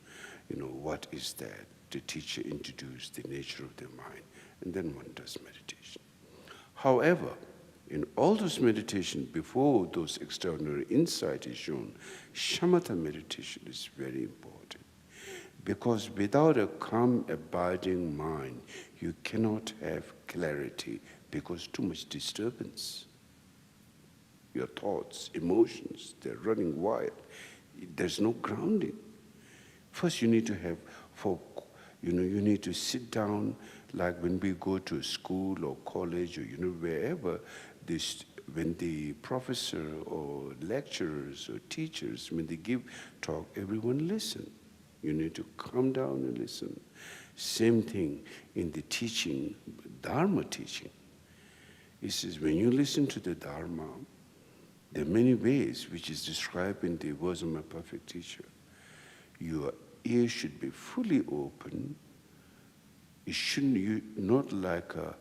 What is that? The teacher introduced the nature of the mind, and then one does meditation. However, in all those meditation, before those extraordinary insight is shown, shamatha meditation is very important. Because without a calm, abiding mind, you cannot have clarity, because too much disturbance. Your thoughts, emotions, they're running wild. There's no grounding. First you need to have, you need to sit down, like when we go to school or college or wherever, when the professor or lecturers or teachers, when they give talk, everyone listen. You need to calm down and listen. Same thing in the teaching, Dharma teaching. It says when you listen to the Dharma, there are many ways which is described in the words of my perfect teacher. Your ear should be fully open. It shouldn't, not like a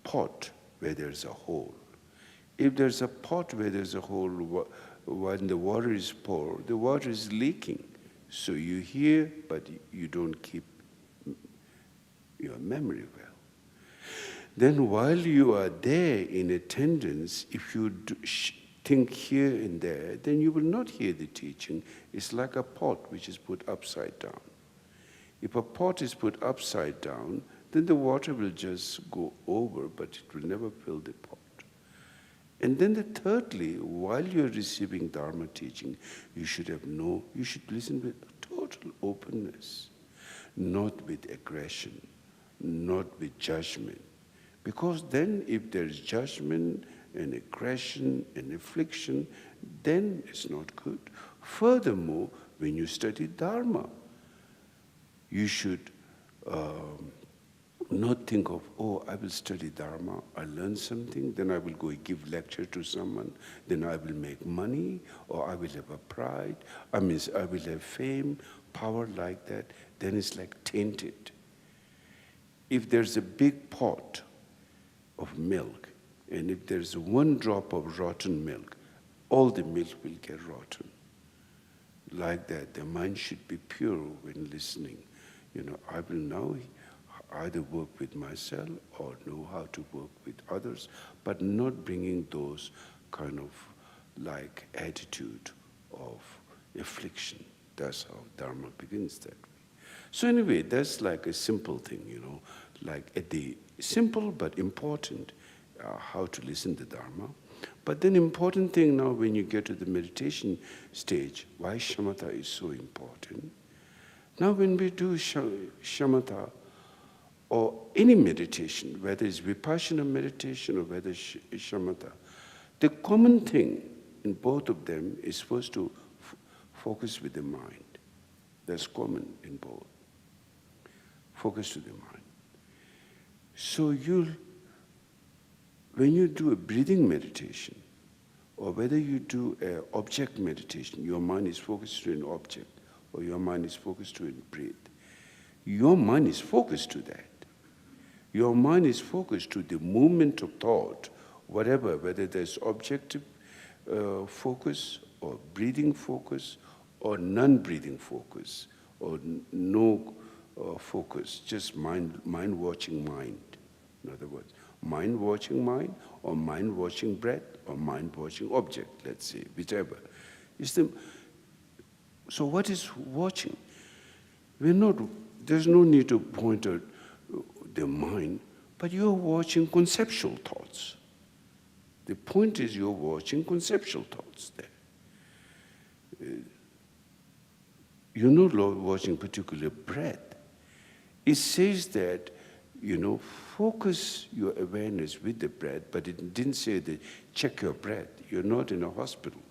pot where there's a hole. If there's a pot where there's a hole, when the water is poured, the water is leaking. So you hear, but you don't keep your memory well. Then while you are there in attendance, if you think here and there, then you will not hear the teaching. It's like a pot which is put upside down. If a pot is put upside down, then the water will just go over, but it will never fill the pot. And then thirdly, while you're receiving Dharma teaching, you should listen with total openness, not with aggression, not with judgment. Because then if there's judgment and aggression and affliction, then it's not good. Furthermore, when you study Dharma, you should not think of, oh, I will study Dharma, I learn something, then I will go give lecture to someone, then I will make money, or I will have a pride, I will have fame, power like that, then it's like tainted. If there's a big pot of milk, and if there's one drop of rotten milk, all the milk will get rotten. Like that, the mind should be pure when listening. I will now either work with myself or know how to work with others, but not bringing those kind of like attitude of affliction. That's how Dharma begins that way. So anyway, that's like a simple thing, like at the simple but important how to listen to Dharma. But then important thing now when you get to the meditation stage, why shamatha is so important. Now when we do shamatha, or any meditation, whether it's vipassana meditation or whether it's shamatha, the common thing in both of them is supposed to focus with the mind. That's common in both. Focus to the mind. So when you do a breathing meditation, or whether you do an object meditation, your mind is focused to an object, or your mind is focused to a breath. Your mind is focused to that. Your mind is focused to the movement of thought, whatever, whether there's objective focus, or breathing focus, or non-breathing focus, or no focus, just mind-watching mind. In other words, mind-watching mind, or mind-watching breath, or mind-watching object, let's say, whichever. So what is watching? There's no need to point at the mind, but you're watching conceptual thoughts. The point is you're watching conceptual thoughts there. You're not watching particular breath. It says that, focus your awareness with the breath, but it didn't say that check your breath. You're not in a hospital.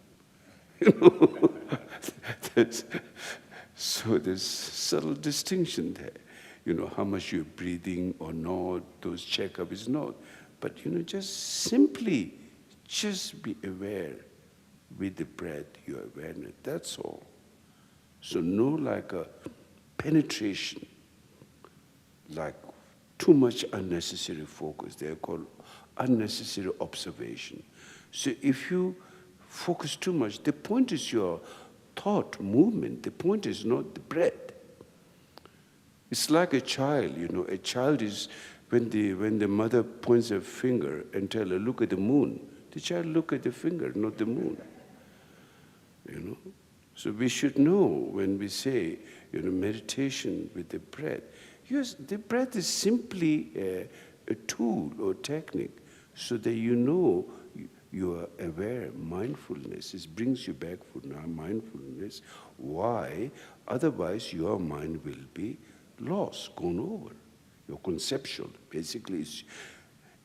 So there's subtle distinction there. How much you're breathing or not, those checkup is not. But, just simply, just be aware with the breath, your awareness, that's all. So no like a penetration, like too much unnecessary focus. They're called unnecessary observation. So if you focus too much, the point is your thought, movement, the point is not the breath. It's like a child, a child is, when the mother points her finger and tells her, look at the moon, the child look at the finger, not the moon. So we should know when we say, meditation with the breath. Yes, the breath is simply a tool or technique so that you are aware, mindfulness. It brings you back for mindfulness. Why? Otherwise, your mind will be lost, gone over. Your conceptual. Basically,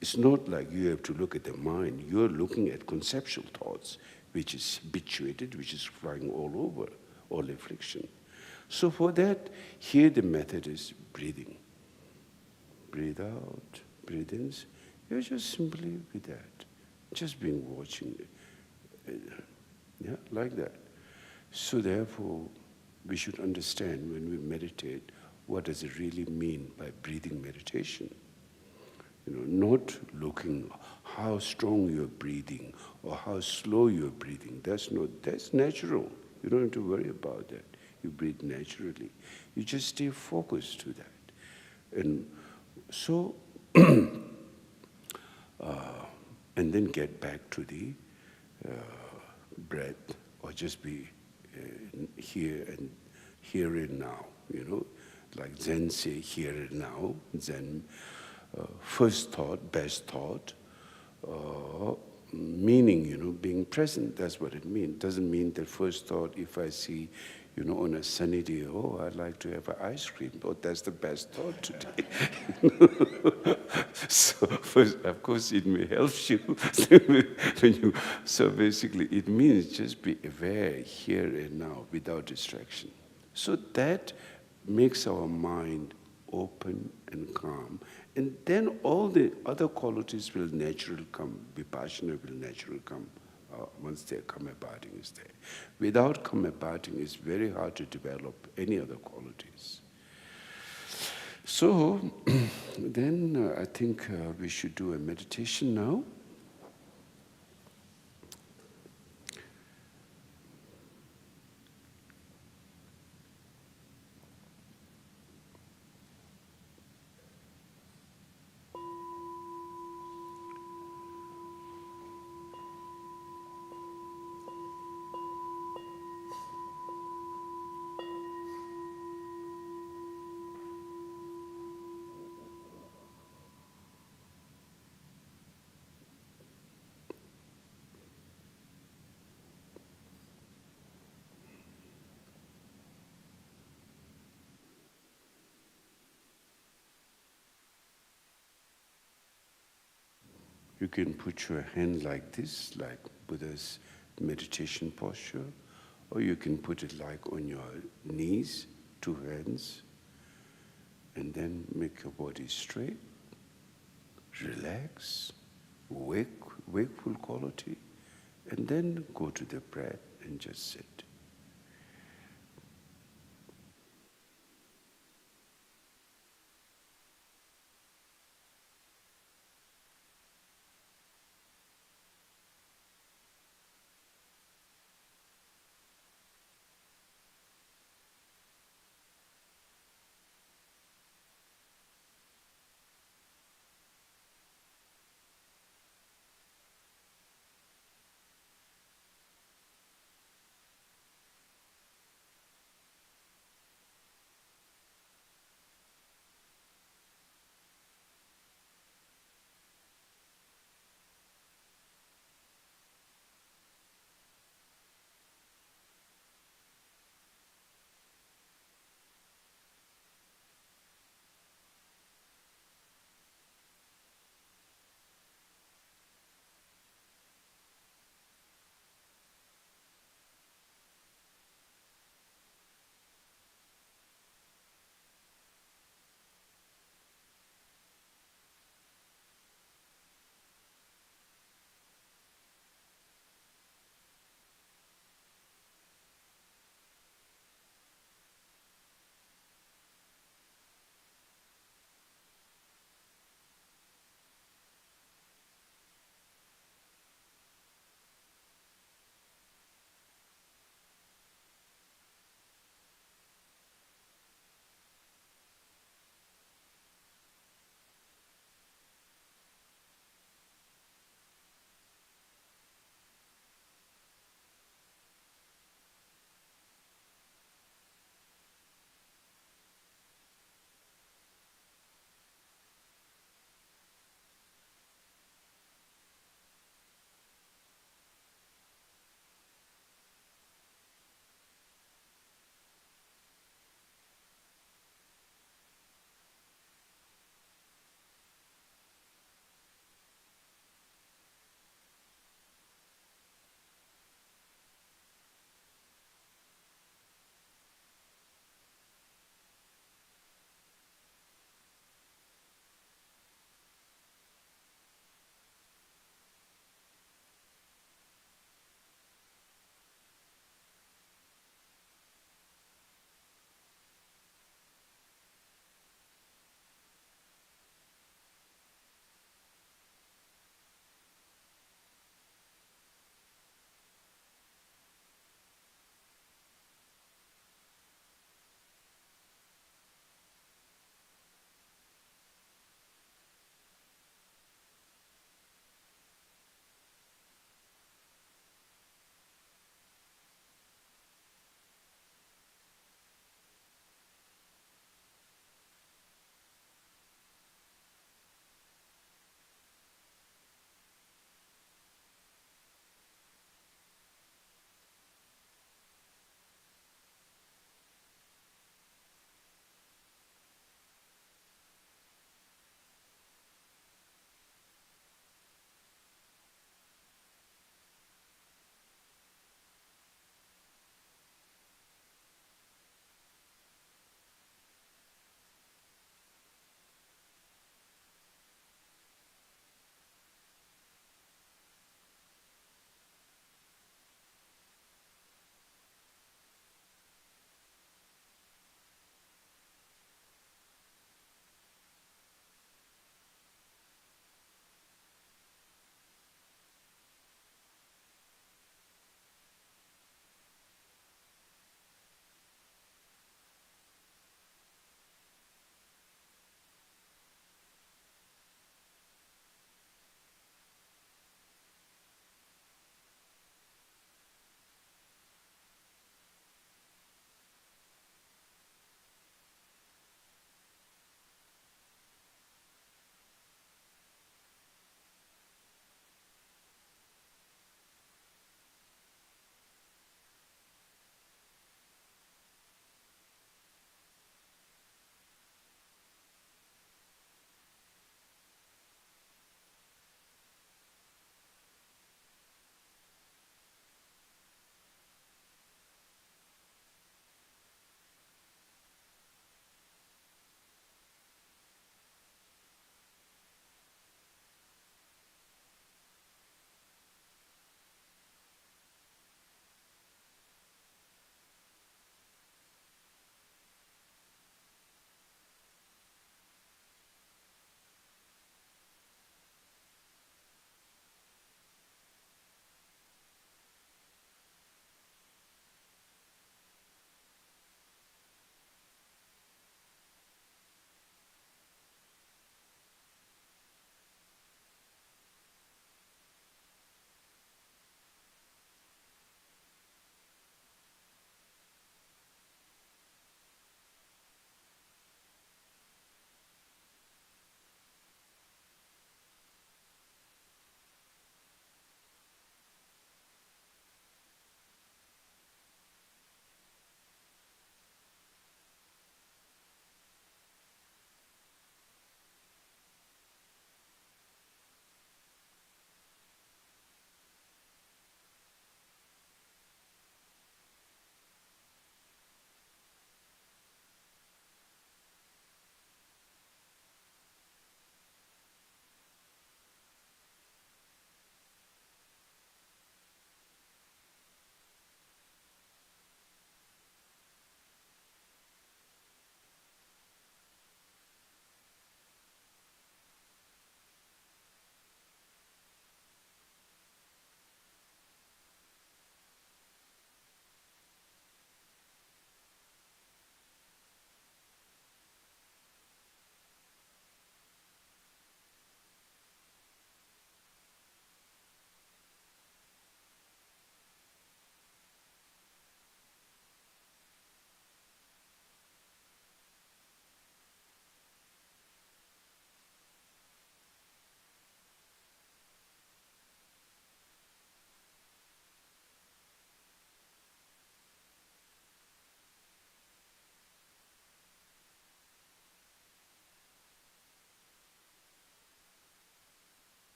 it's not like you have to look at the mind. You're looking at conceptual thoughts, which is habituated, which is flying all over, all affliction. So for that, here the method is breathing. Breathe out, breathe in. You're just simply with that. Just being watching it. Like that. So therefore, we should understand when we meditate, what does it really mean by breathing meditation? not looking how strong you're breathing or how slow you're breathing. That's natural. You don't have to worry about that. You breathe naturally. You just stay focused to that. And so, and then get back to the breath, or just be here and now, like Zen say, here and now. Zen, first thought, best thought, meaning, being present. That's what it means. Doesn't mean that first thought, if I see, on a sunny day, oh, I'd like to have an ice cream. Oh, that's the best thought today. So first, of course, it may help you when you. So basically, it means just be aware here and now without distraction. So that makes our mind open and calm. And then all the other qualities will naturally come. Vipassana will naturally come once their karma parting is there. Without karma parting, it's very hard to develop any other qualities. So then I think we should do a meditation now. You can put your hand like this, like Buddha's meditation posture, or you can put it like on your knees, two hands, and then make your body straight, relax, wakeful quality, and then go to the breath and just sit.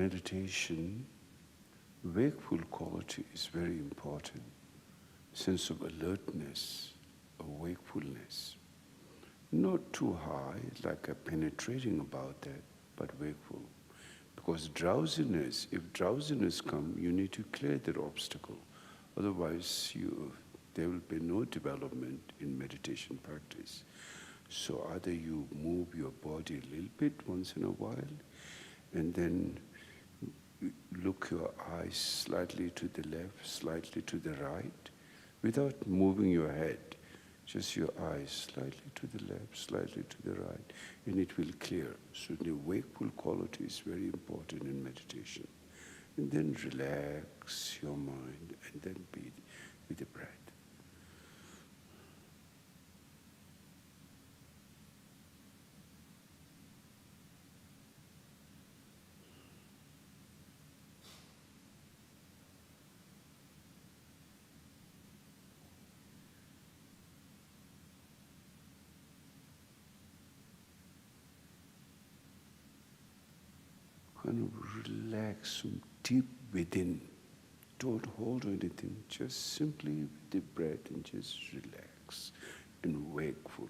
meditation, wakeful quality is very important. Sense of alertness, of wakefulness. Not too high, like a penetrating about that, but wakeful. Because drowsiness, if drowsiness comes, you need to clear that obstacle. Otherwise, there will be no development in meditation practice. So either you move your body a little bit once in a while, and then look your eyes slightly to the left, slightly to the right, without moving your head. Just your eyes slightly to the left, slightly to the right, and it will clear. So the wakeful quality is very important in meditation. And then relax your mind, and then be with the breath. Kind of relax from deep within. Don't hold anything, just simply with the breath and just relax and wakeful.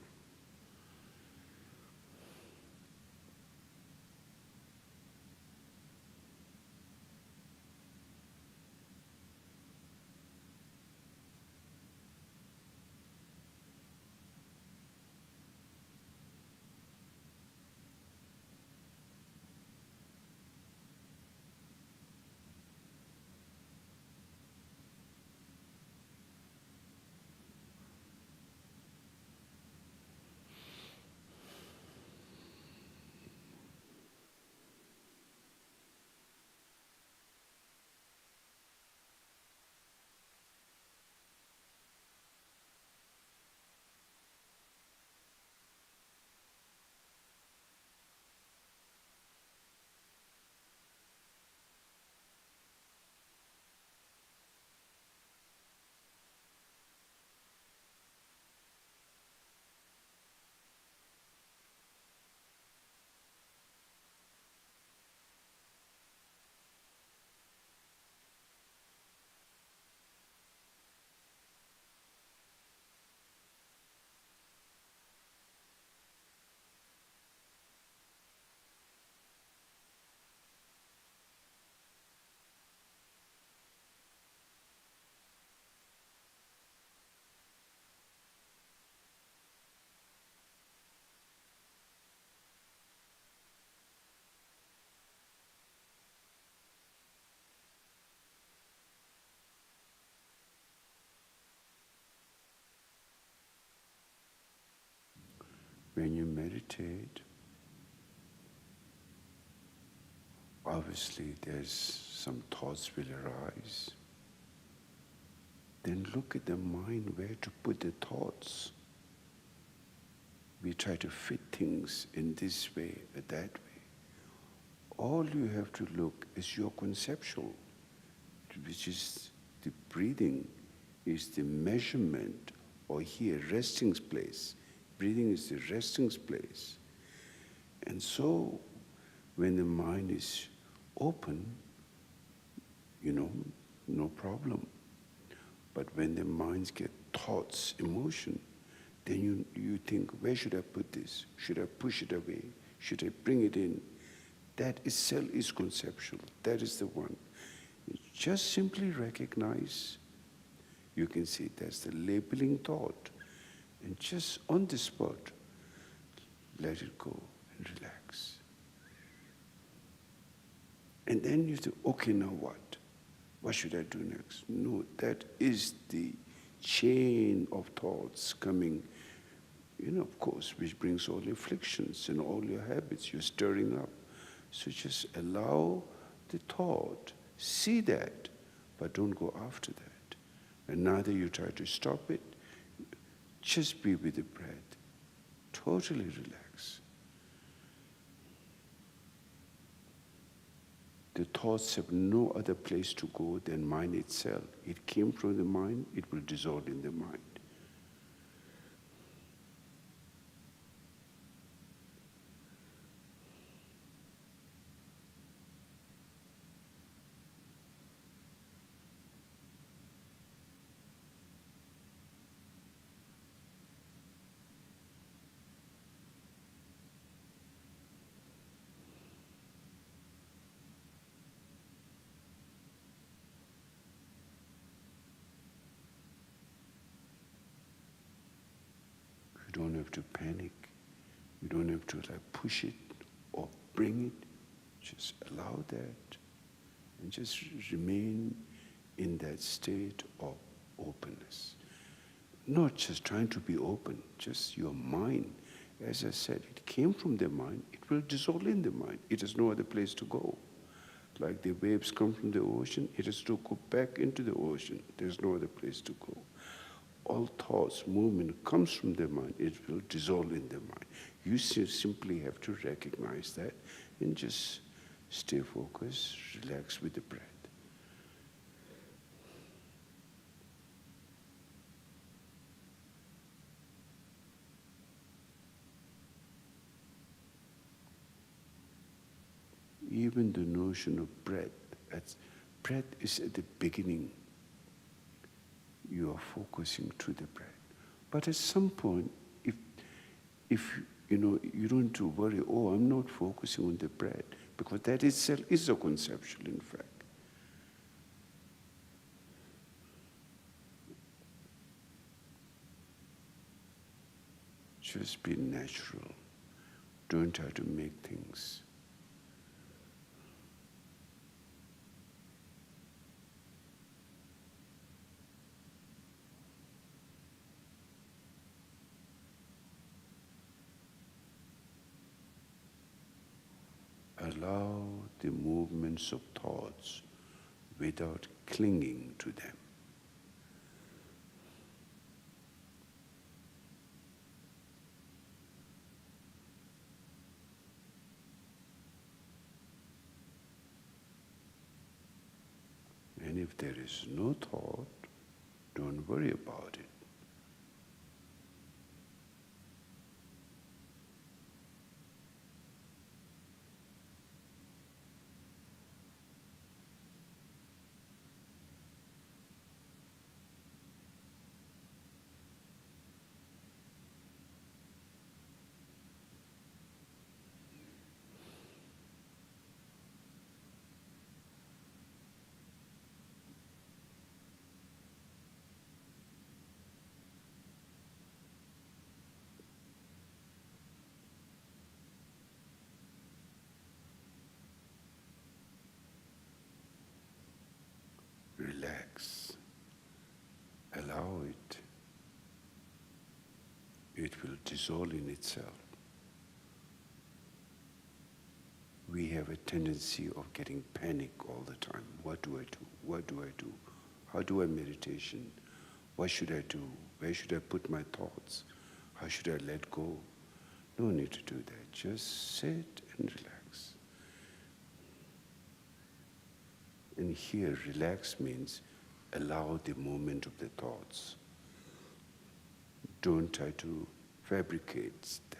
When you meditate, obviously there's some thoughts will arise. Then look at the mind where to put the thoughts. We try to fit things in this way or that way. All you have to look is your conceptual, which is the breathing, is the measurement, or here, resting place. Breathing is the resting place. And so, when the mind is open, no problem. But when the minds get thoughts, emotion, then you think, where should I put this? Should I push it away? Should I bring it in? That itself is conceptual. That is the one. Just simply recognize, you can see that's the labeling thought. And just on the spot, let it go and relax. And then you think, okay, now what? What should I do next? No, that is the chain of thoughts coming, of course, which brings all afflictions and all your habits you're stirring up. So just allow the thought, see that, but don't go after that. And neither you try to stop it, just be with the breath, totally relax. The thoughts have no other place to go than mind itself. It came from the mind, it will dissolve in the mind. don't have to panic. You don't have to push it or bring it. Just allow that and just remain in that state of openness. Not just trying to be open, just your mind. As I said, it came from the mind, it will dissolve in the mind. It has no other place to go. Like the waves come from the ocean, it has to go back into the ocean. There's no other place to go. All thoughts, movement comes from the mind, it will dissolve in the mind. You simply have to recognize that and just stay focused, relax with the breath. Even the notion of breath is at the beginning. You are focusing to the breath. But at some point, if you don't have to worry, I'm not focusing on the breath, because that itself is a conceptual, in fact. Just be natural. Don't try to make things. Allow the movements of thoughts without clinging to them. And if there is no thought, don't worry about it. Relax. Allow it. It will dissolve in itself. We have a tendency of getting panic all the time. What do I do? What do I do? How do I meditation? What should I do? Where should I put my thoughts? How should I let go? No need to do that. Just sit and relax. And here, relax means allow the movement of the thoughts. Don't try to fabricate that.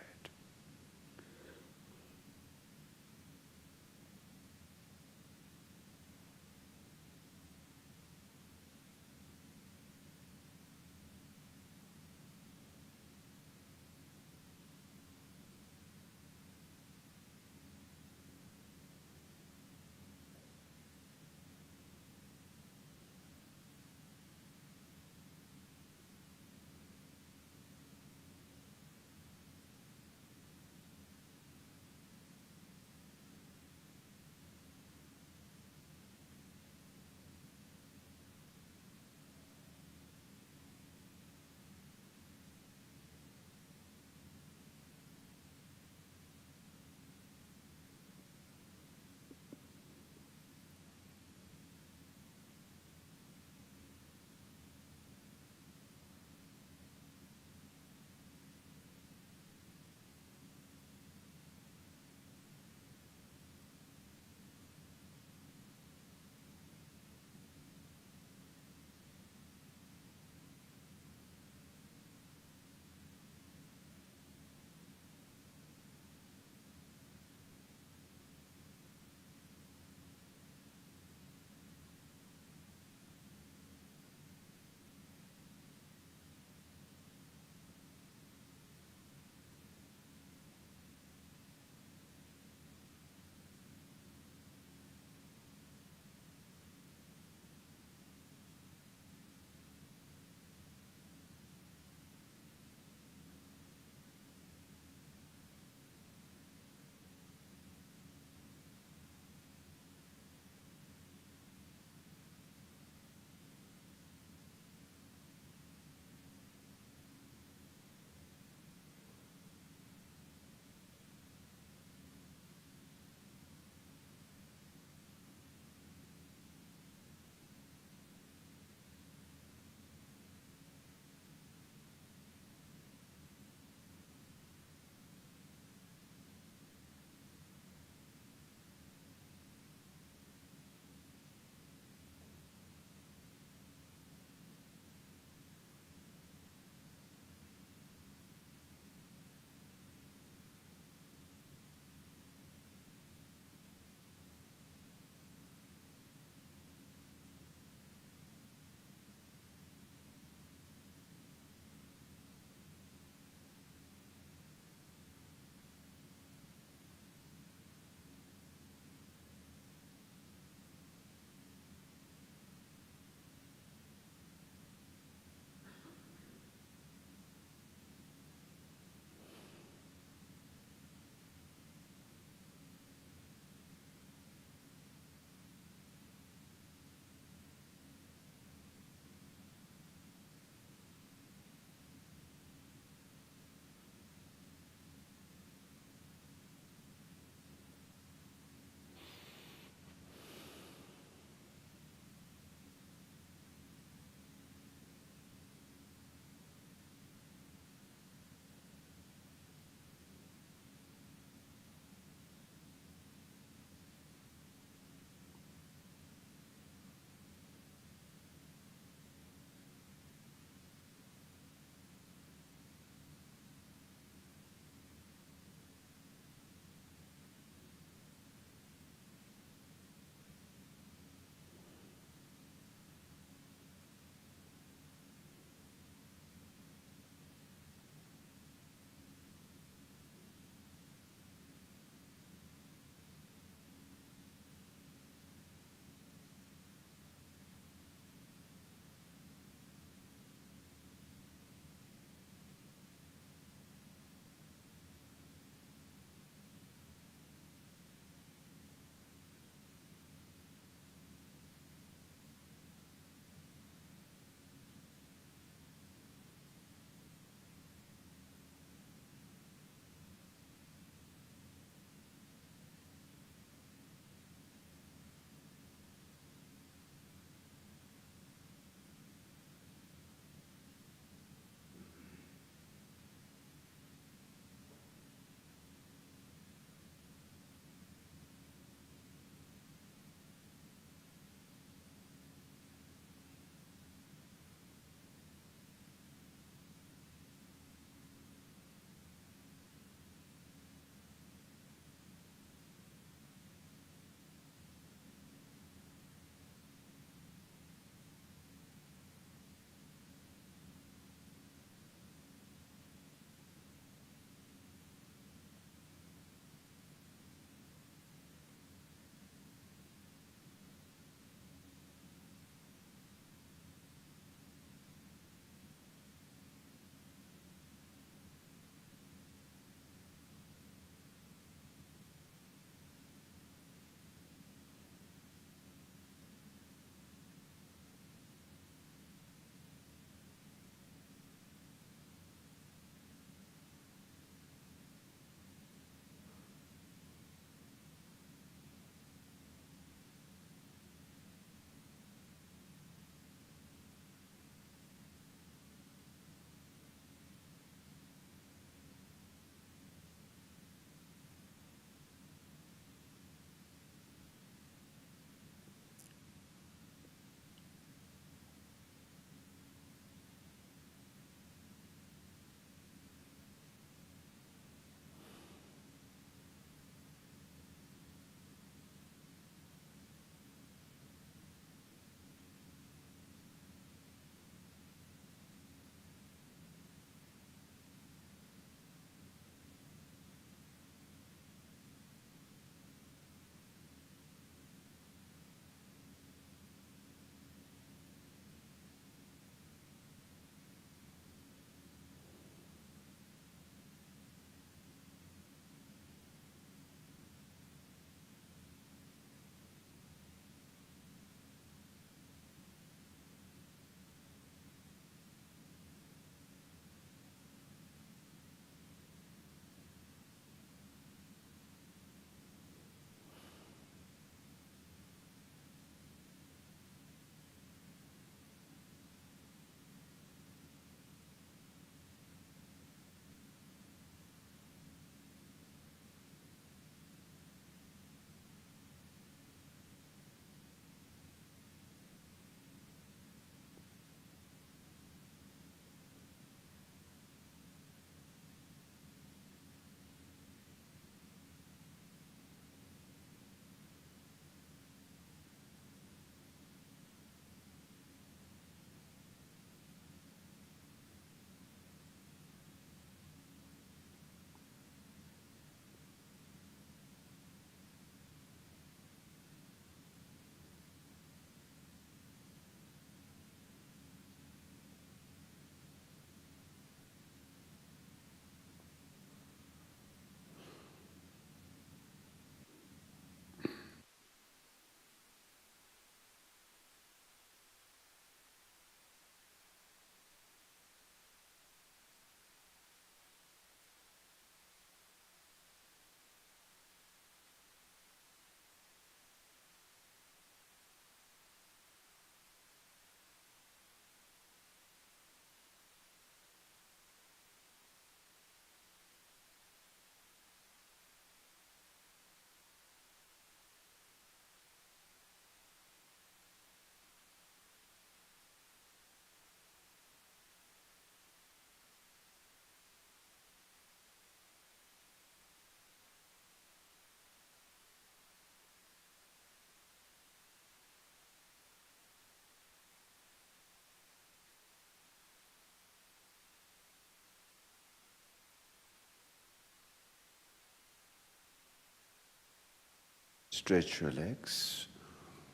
Stretch your legs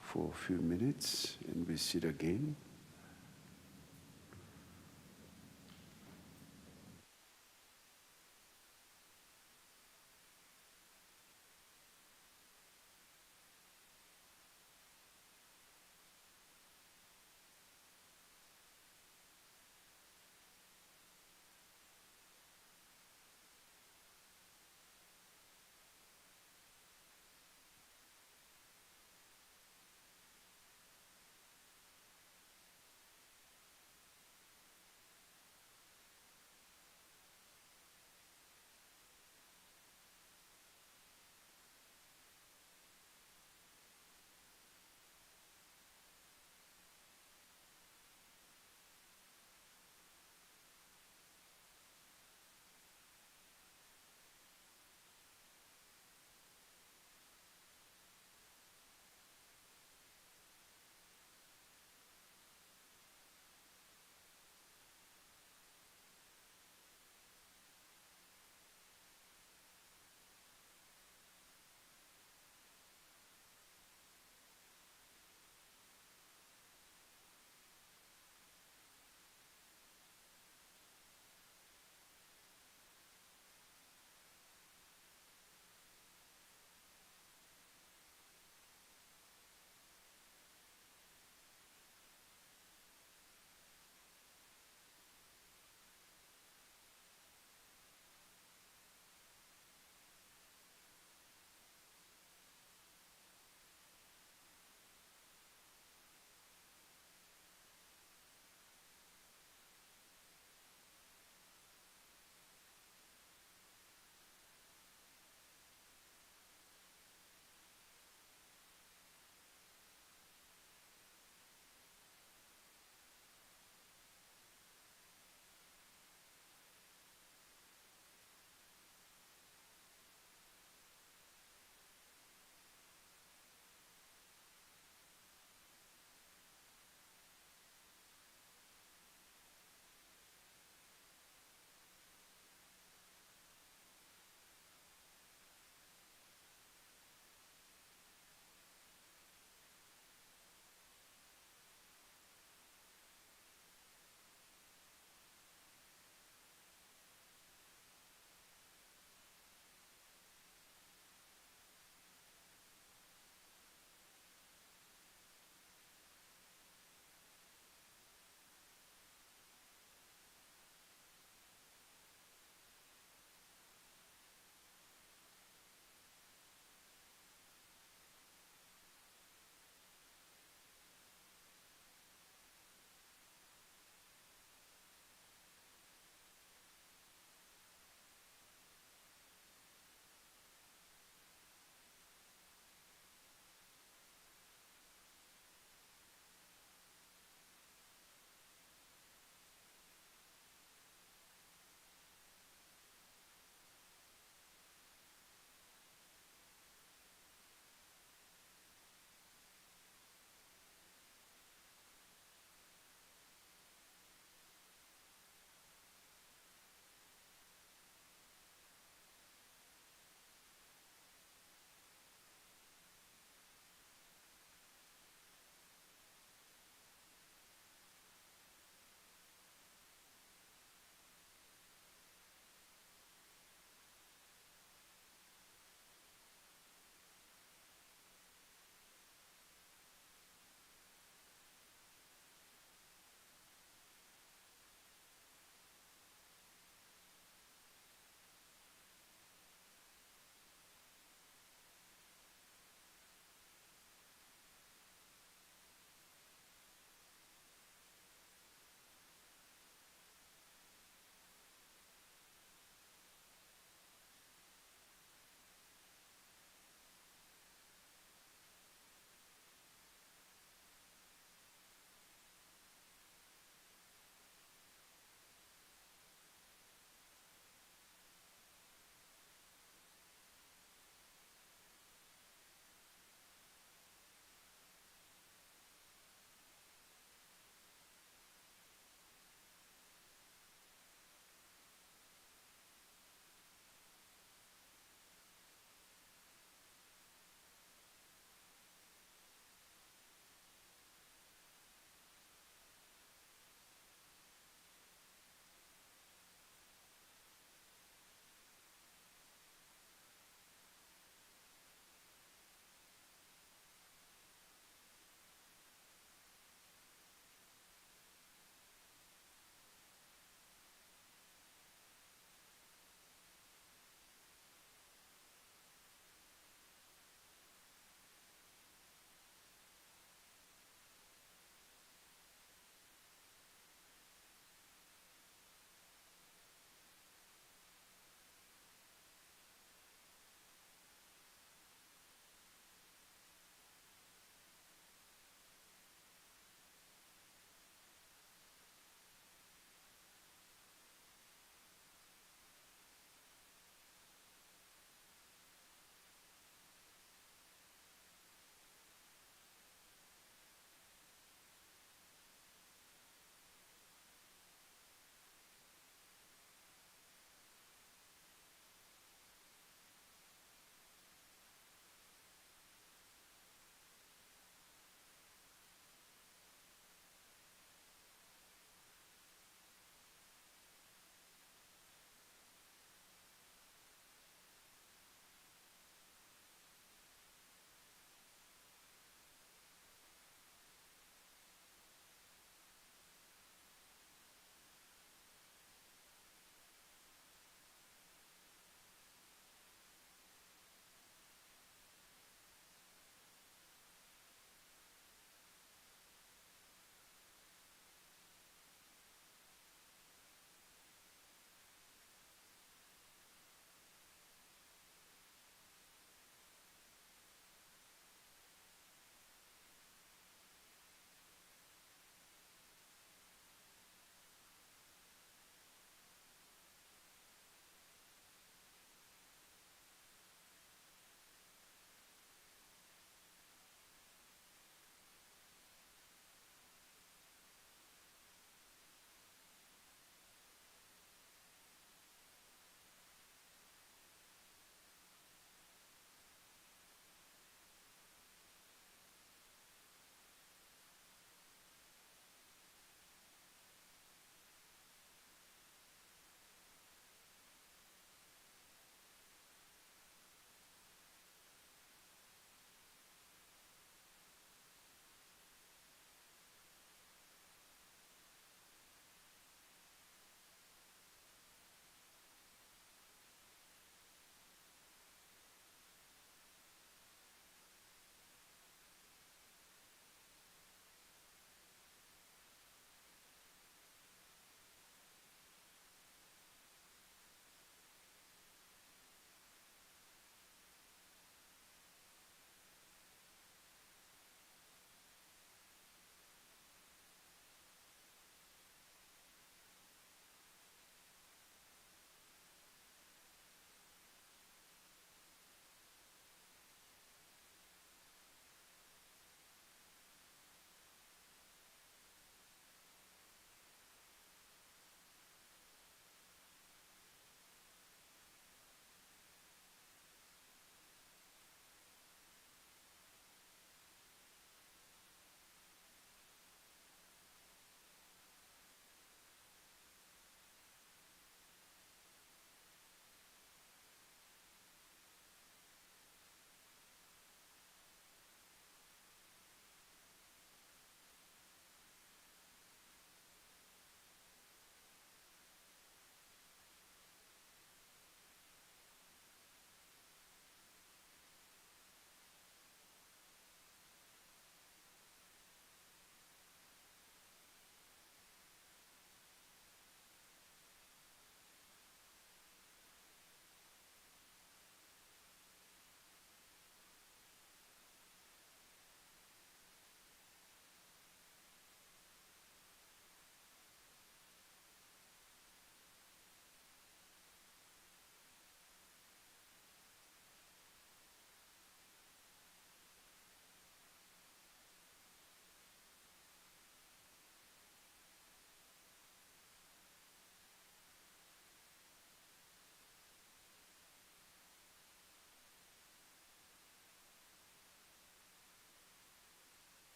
for a few minutes and we sit again.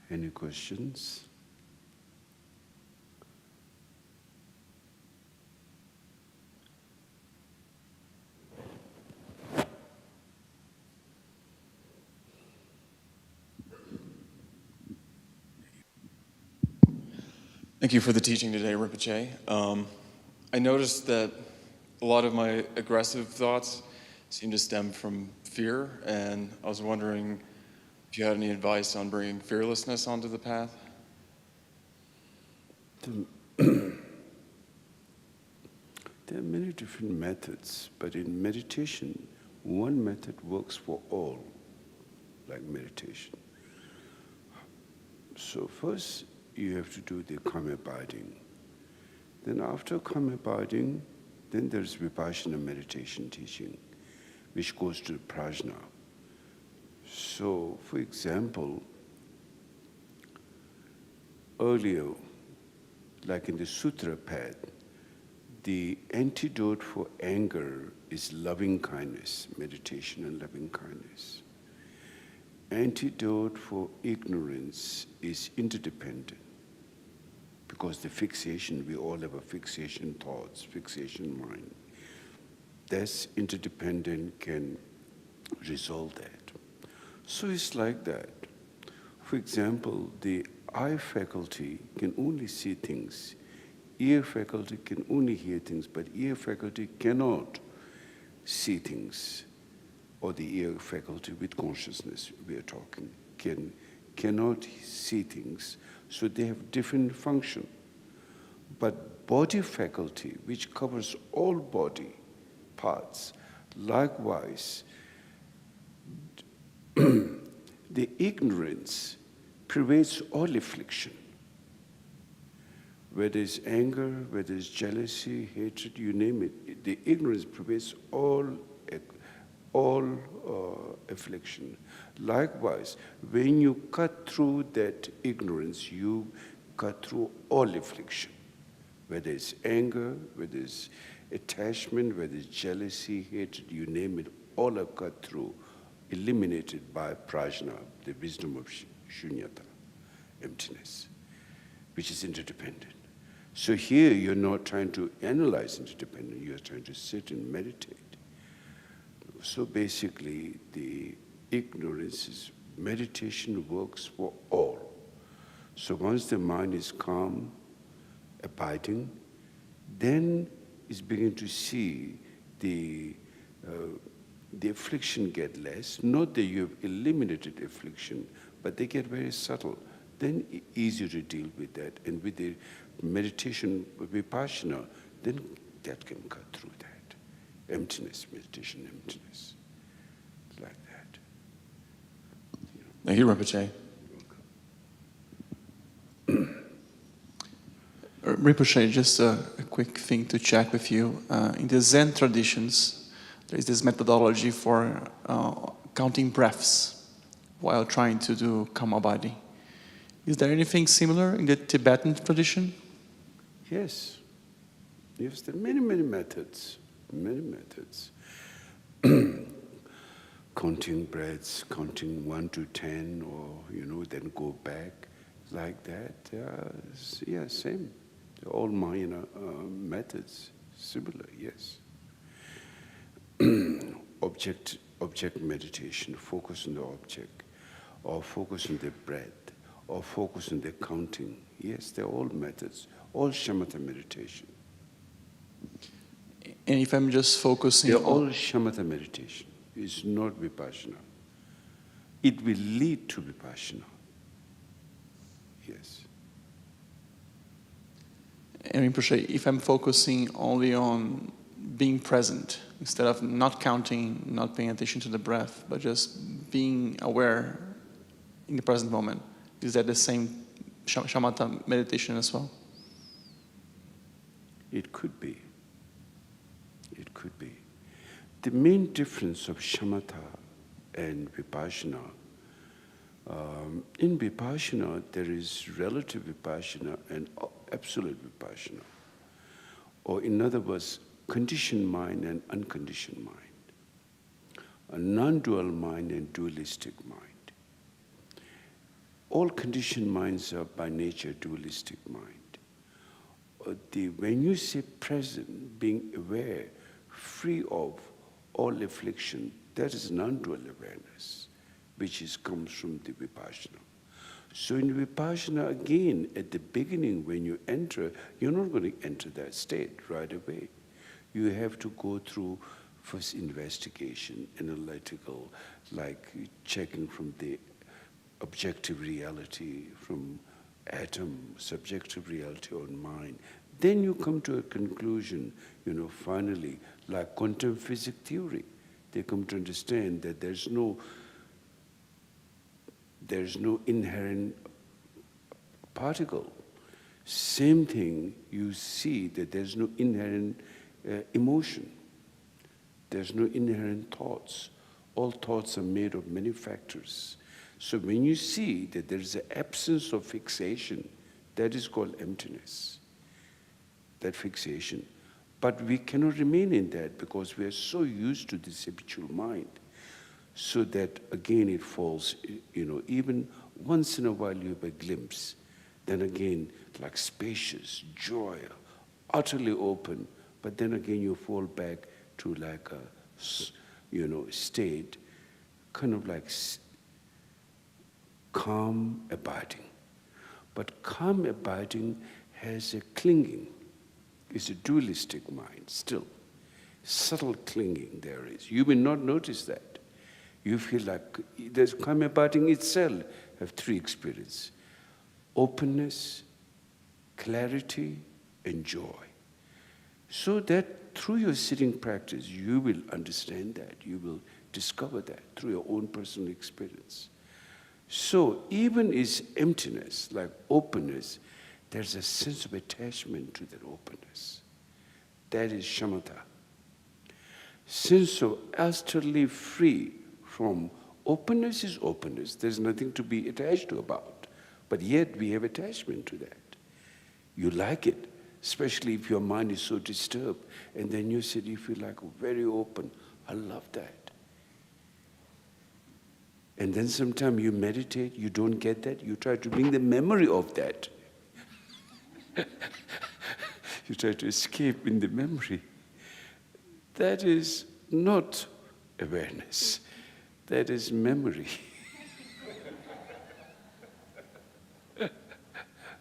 Any questions? Thank you for the teaching today, Rinpoche. I noticed that a lot of my aggressive thoughts seem to stem from fear, and I was wondering if you had any advice on bringing fearlessness onto the path? There are many different methods, but in meditation, one method works for all, like meditation. So first, you have to do the calm abiding. Then after calm abiding, then there's Vipassana meditation teaching, which goes to prajna. So, for example, earlier, like in the sutra path, the antidote for anger is loving kindness, meditation and loving kindness. Antidote for ignorance is interdependent, because the fixation, we all have a fixation thoughts, fixation mind. That's interdependent can resolve that. So it's like that. For example, the eye faculty can only see things. Ear faculty can only hear things, but ear faculty cannot see things. Or the ear faculty with consciousness we are talking cannot see things. So they have different function. But body faculty, which covers all body parts, likewise, the ignorance pervades all affliction. Whether it's anger, whether it's jealousy, hatred, you name it, the ignorance pervades all affliction. Likewise, when you cut through that ignorance, you cut through all affliction. Whether it's anger, whether it's attachment, whether it's jealousy, hatred, you name it, all are cut through, eliminated by prajna, the wisdom of shunyata, emptiness, which is interdependent. So here you're not trying to analyze interdependence, you're trying to sit and meditate. So basically, the ignorance is, meditation works for all. So once the mind is calm, abiding, then it's beginning to see the affliction get less. Not that you have eliminated affliction, but they get very subtle. Then easier to deal with that. And with the meditation, vipassana, then that can cut through that. Emptiness, meditation, emptiness. It's like that. Thank you, Rinpoche. Rinpoche, just a quick thing to check with you. In the Zen traditions, there is this methodology for counting breaths while trying to do calm abiding. Is there anything similar in the Tibetan tradition? Yes. Yes, there are many, many methods. Many methods. Counting breaths, counting 1 to 10, or then go back like that. Yeah, same. All minor methods, similar. Yes. Object meditation, focus on the object, or focus on the breath, or focus on the counting. Yes, they're all methods, all shamatha meditation. And if I'm just focusing they're all shamatha meditation. It's not vipassana. It will lead to vipassana. Yes. And Rinpoche, if I'm focusing only on being present, instead of not counting, not paying attention to the breath, but just being aware in the present moment, is that the same shamatha meditation as well? It could be. It could be. The main difference of shamatha and vipassana, in vipassana there is relative vipassana and absolute vipassana. Or in other words, conditioned mind and unconditioned mind. A non-dual mind and dualistic mind. all conditioned minds are by nature dualistic mind. When you say present, being aware, free of all affliction, that is non-dual awareness, which comes from the Vipassana. So in Vipassana, again, at the beginning, when you enter, you're not going to enter that state right away. You have to go through first investigation, analytical, like checking from the objective reality, from atom, subjective reality on mind. Then you come to a conclusion, finally, like quantum physics theory. They come to understand that there's no inherent particle. Same thing, you see that there's no inherent emotion. There's no inherent thoughts. All thoughts are made of many factors. So when you see that there is an absence of fixation, that is called emptiness, that fixation. But we cannot remain in that because we are so used to this habitual mind. So that again it falls, even once in a while you have a glimpse, then again like spacious, joy, utterly open, but then again you fall back to like a, state, kind of like calm abiding. But calm abiding has a clinging. It's a dualistic mind still. Subtle clinging there is. You may not notice that. You feel like there's calm abiding itself have three experiences: openness, clarity, and joy. So that through your sitting practice, you will understand that. You will discover that through your own personal experience. So even is emptiness, like openness, there's a sense of attachment to that openness. That is shamatha. Sense of utterly free from openness is openness. There's nothing to be attached to about. But yet we have attachment to that. You like it, especially if your mind is so disturbed. And then you sit, you feel like very open. I love that. And then sometimes you meditate, you don't get that. You try to bring the memory of that. You try to escape in the memory. That is not awareness. That is memory.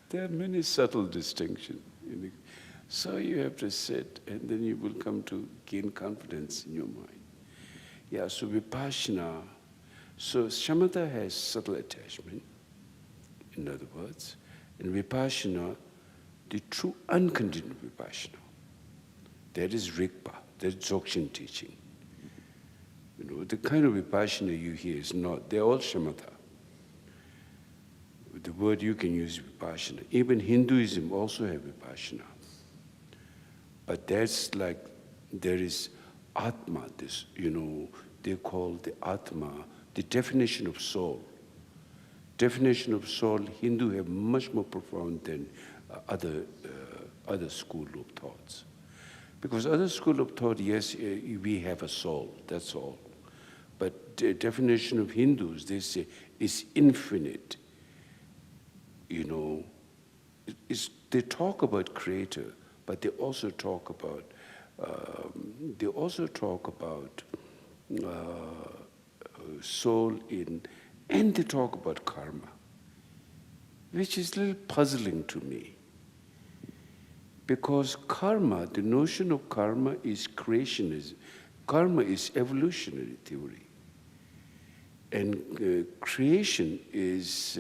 There are many subtle distinctions. So you have to sit, and then you will come to gain confidence in your mind. Yeah, so Vipassana, so shamatha has subtle attachment, in other words, and Vipassana, the true unconditioned Vipassana, that is Rigpa, that's Dzogchen teaching. The kind of Vipassana you hear is not, they're all shamatha. The word you can use is Vipassana. Even Hinduism also have Vipassana. But that's like, there is Atma, this, they call the Atma, the definition of soul. Definition of soul, Hindu have much more profound than other school of thoughts. Because other school of thought, yes, we have a soul, that's all. But the definition of Hindus, they say, is infinite. They talk about creator, but they also talk about soul and they talk about karma, which is a little puzzling to me. Because karma, the notion of karma is creationism. Karma is evolutionary theory. And creation is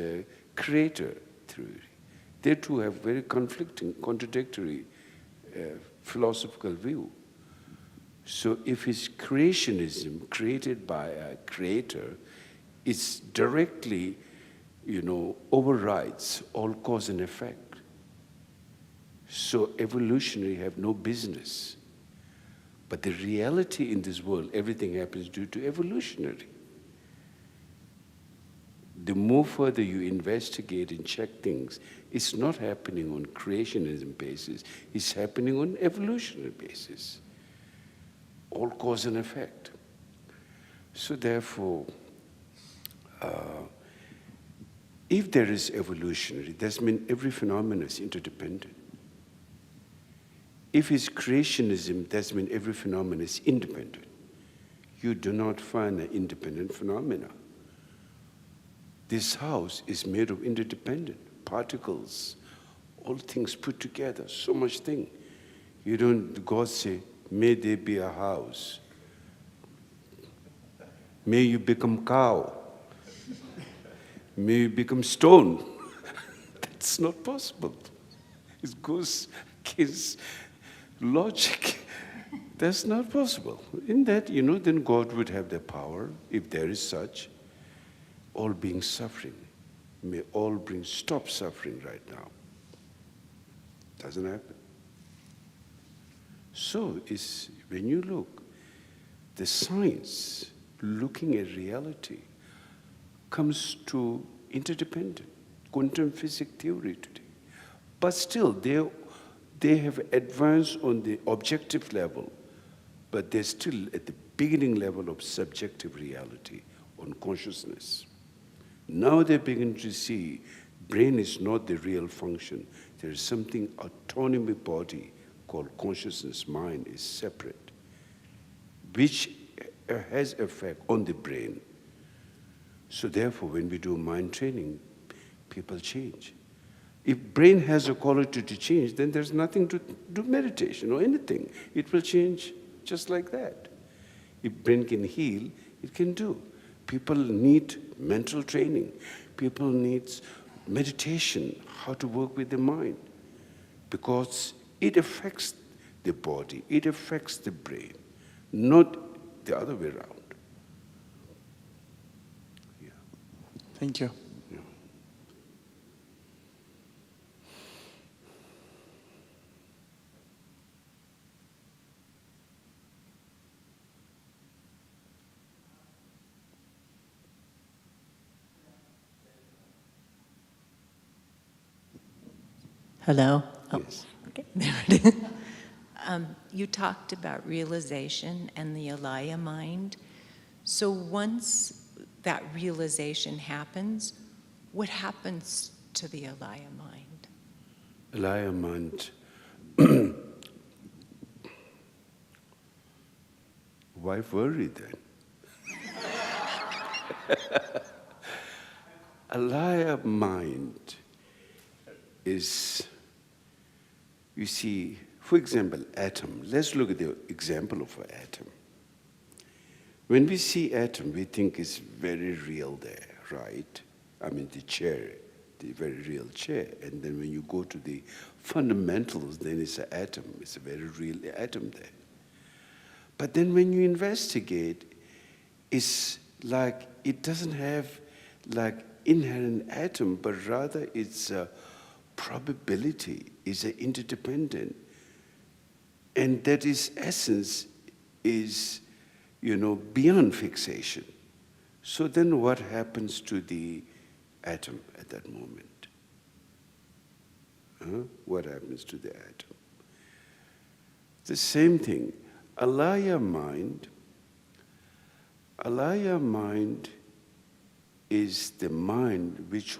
creator theory. They two have very conflicting, contradictory philosophical view. So if it's creationism created by a creator, it's directly, overrides all cause and effect. So evolutionary have no business. But the reality in this world, everything happens due to evolutionary. The more further you investigate and check things, it's not happening on creationism basis, it's happening on evolutionary basis. All cause and effect. So therefore, If there is evolutionary, that means every phenomenon is interdependent. If it's creationism, that means every phenomenon is independent. You do not find an independent phenomena. This house is made of interdependent particles, all things put together, so much thing. You don't, God say, may there be a house. May you become cow. May you become stone. That's not possible. It goes against logic. That's not possible. In that, then God would have the power, if there is such, all beings suffering. May all beings stop suffering right now. Doesn't happen. So when you look, the science looking at reality comes to interdependent, quantum physics theory today. But still, they have advanced on the objective level, but they're still at the beginning level of subjective reality on consciousness. Now they begin to see brain is not the real function. There is something autonomy body called consciousness, mind is separate, which has effect on the brain. So therefore, when we do mind training, people change. If brain has a quality to change, then there's nothing to do meditation or anything. It will change just like that. If brain can heal, it can do. People need mental training. People need meditation, how to work with the mind. Because it affects the body, it affects the brain, not the other way around. Yeah. Thank you. Yeah. Hello? Oh, Yes. okay, there it is. You talked about realization and the alaya mind. So once that realization happens, what happens to the alaya mind? Alaya mind. Why worry then? Alaya mind is, you see, for example, atom. Let's look at the example of an atom. When we see atom, we think it's very real there, right? I mean, the chair, the very real chair. And then when you go to the fundamentals, then it's an atom. It's a very real atom there. But then when you investigate, it's like it doesn't have like inherent atom, but rather it's a probability, it's an interdependent. And that is essence is, beyond fixation. So then what happens to the atom at that moment? What happens to the atom? The same thing. Alaya mind is the mind which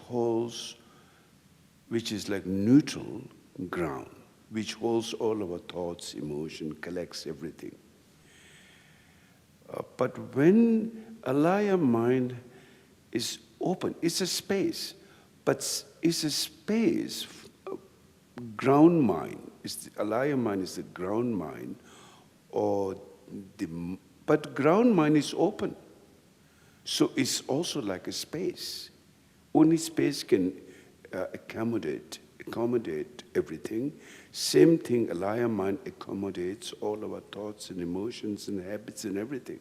is like neutral ground, which holds all our thoughts, emotion, collects everything. But when alaya mind is open, it's a space, but it's a space, ground mind. Alaya mind is the ground mind, but ground mind is open. So it's also like a space. Only space can accommodate everything. Same thing, alaya mind accommodates all our thoughts and emotions and habits and everything.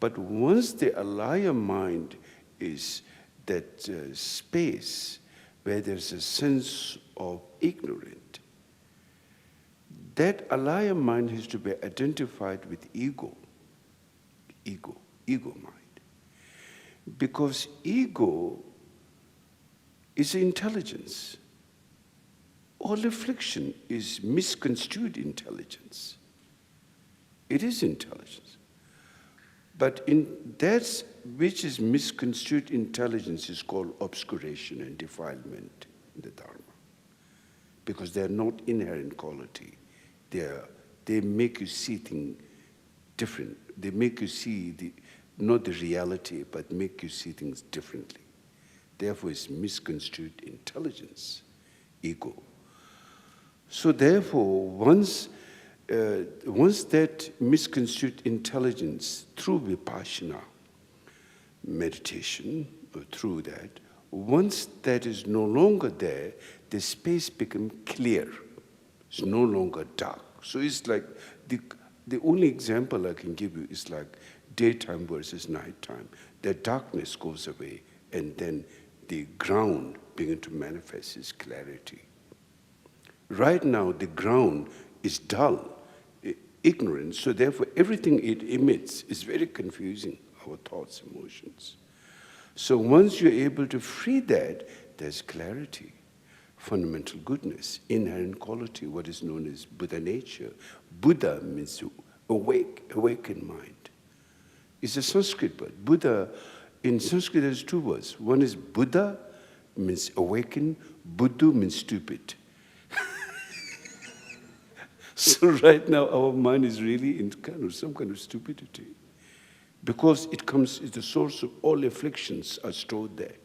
But once the alaya mind is that space where there's a sense of ignorant, that alaya mind has to be identified with ego mind. Because ego is intelligence. All affliction is misconstrued intelligence. It is intelligence. But in that which is misconstrued intelligence is called obscuration and defilement in the Dharma. Because they are not inherent quality. They make you see things different. They make you see not the reality, but make you see things differently. Therefore, it's misconstrued intelligence, ego. So therefore, once that misconstrued intelligence through vipassana meditation, or through that, once that is no longer there, the space becomes clear. It's no longer dark. So it's like the only example I can give you is like daytime versus nighttime. The darkness goes away, and then the ground begins to manifest its clarity. Right now, the ground is dull, ignorant, so therefore everything it emits is very confusing, our thoughts, emotions. So once you're able to free that, there's clarity, fundamental goodness, inherent quality, what is known as Buddha nature. Buddha means awakened mind. It's a Sanskrit word. Buddha, in Sanskrit there's two words. One is Buddha, means awakened. Buddha means stupid. So right now our mind is really in some kind of stupidity. Because it comes, it's the source of all afflictions are stored there.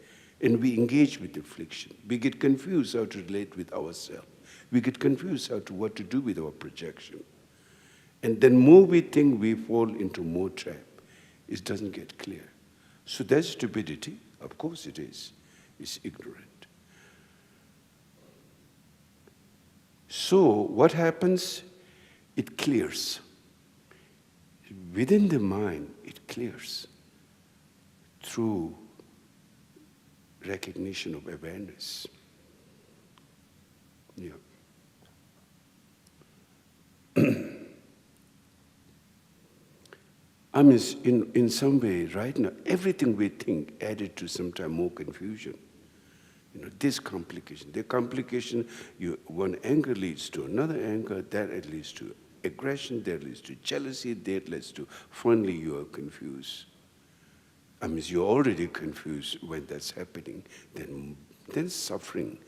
And we engage with affliction. We get confused how to relate with ourselves. We get confused what to do with our projection. And then more we think, we fall into more trap. It doesn't get clear. So that's stupidity. Of course it is. It's ignorant. So what happens? It clears. Within the mind, it clears through recognition of awareness. Yeah. I mean, in some way, right now, everything we think added to sometimes more confusion. This complication, the complication, one anger leads to another anger, that leads to aggression, that leads to jealousy, that leads to, finally you are confused. I mean, you're already confused when that's happening, then suffering,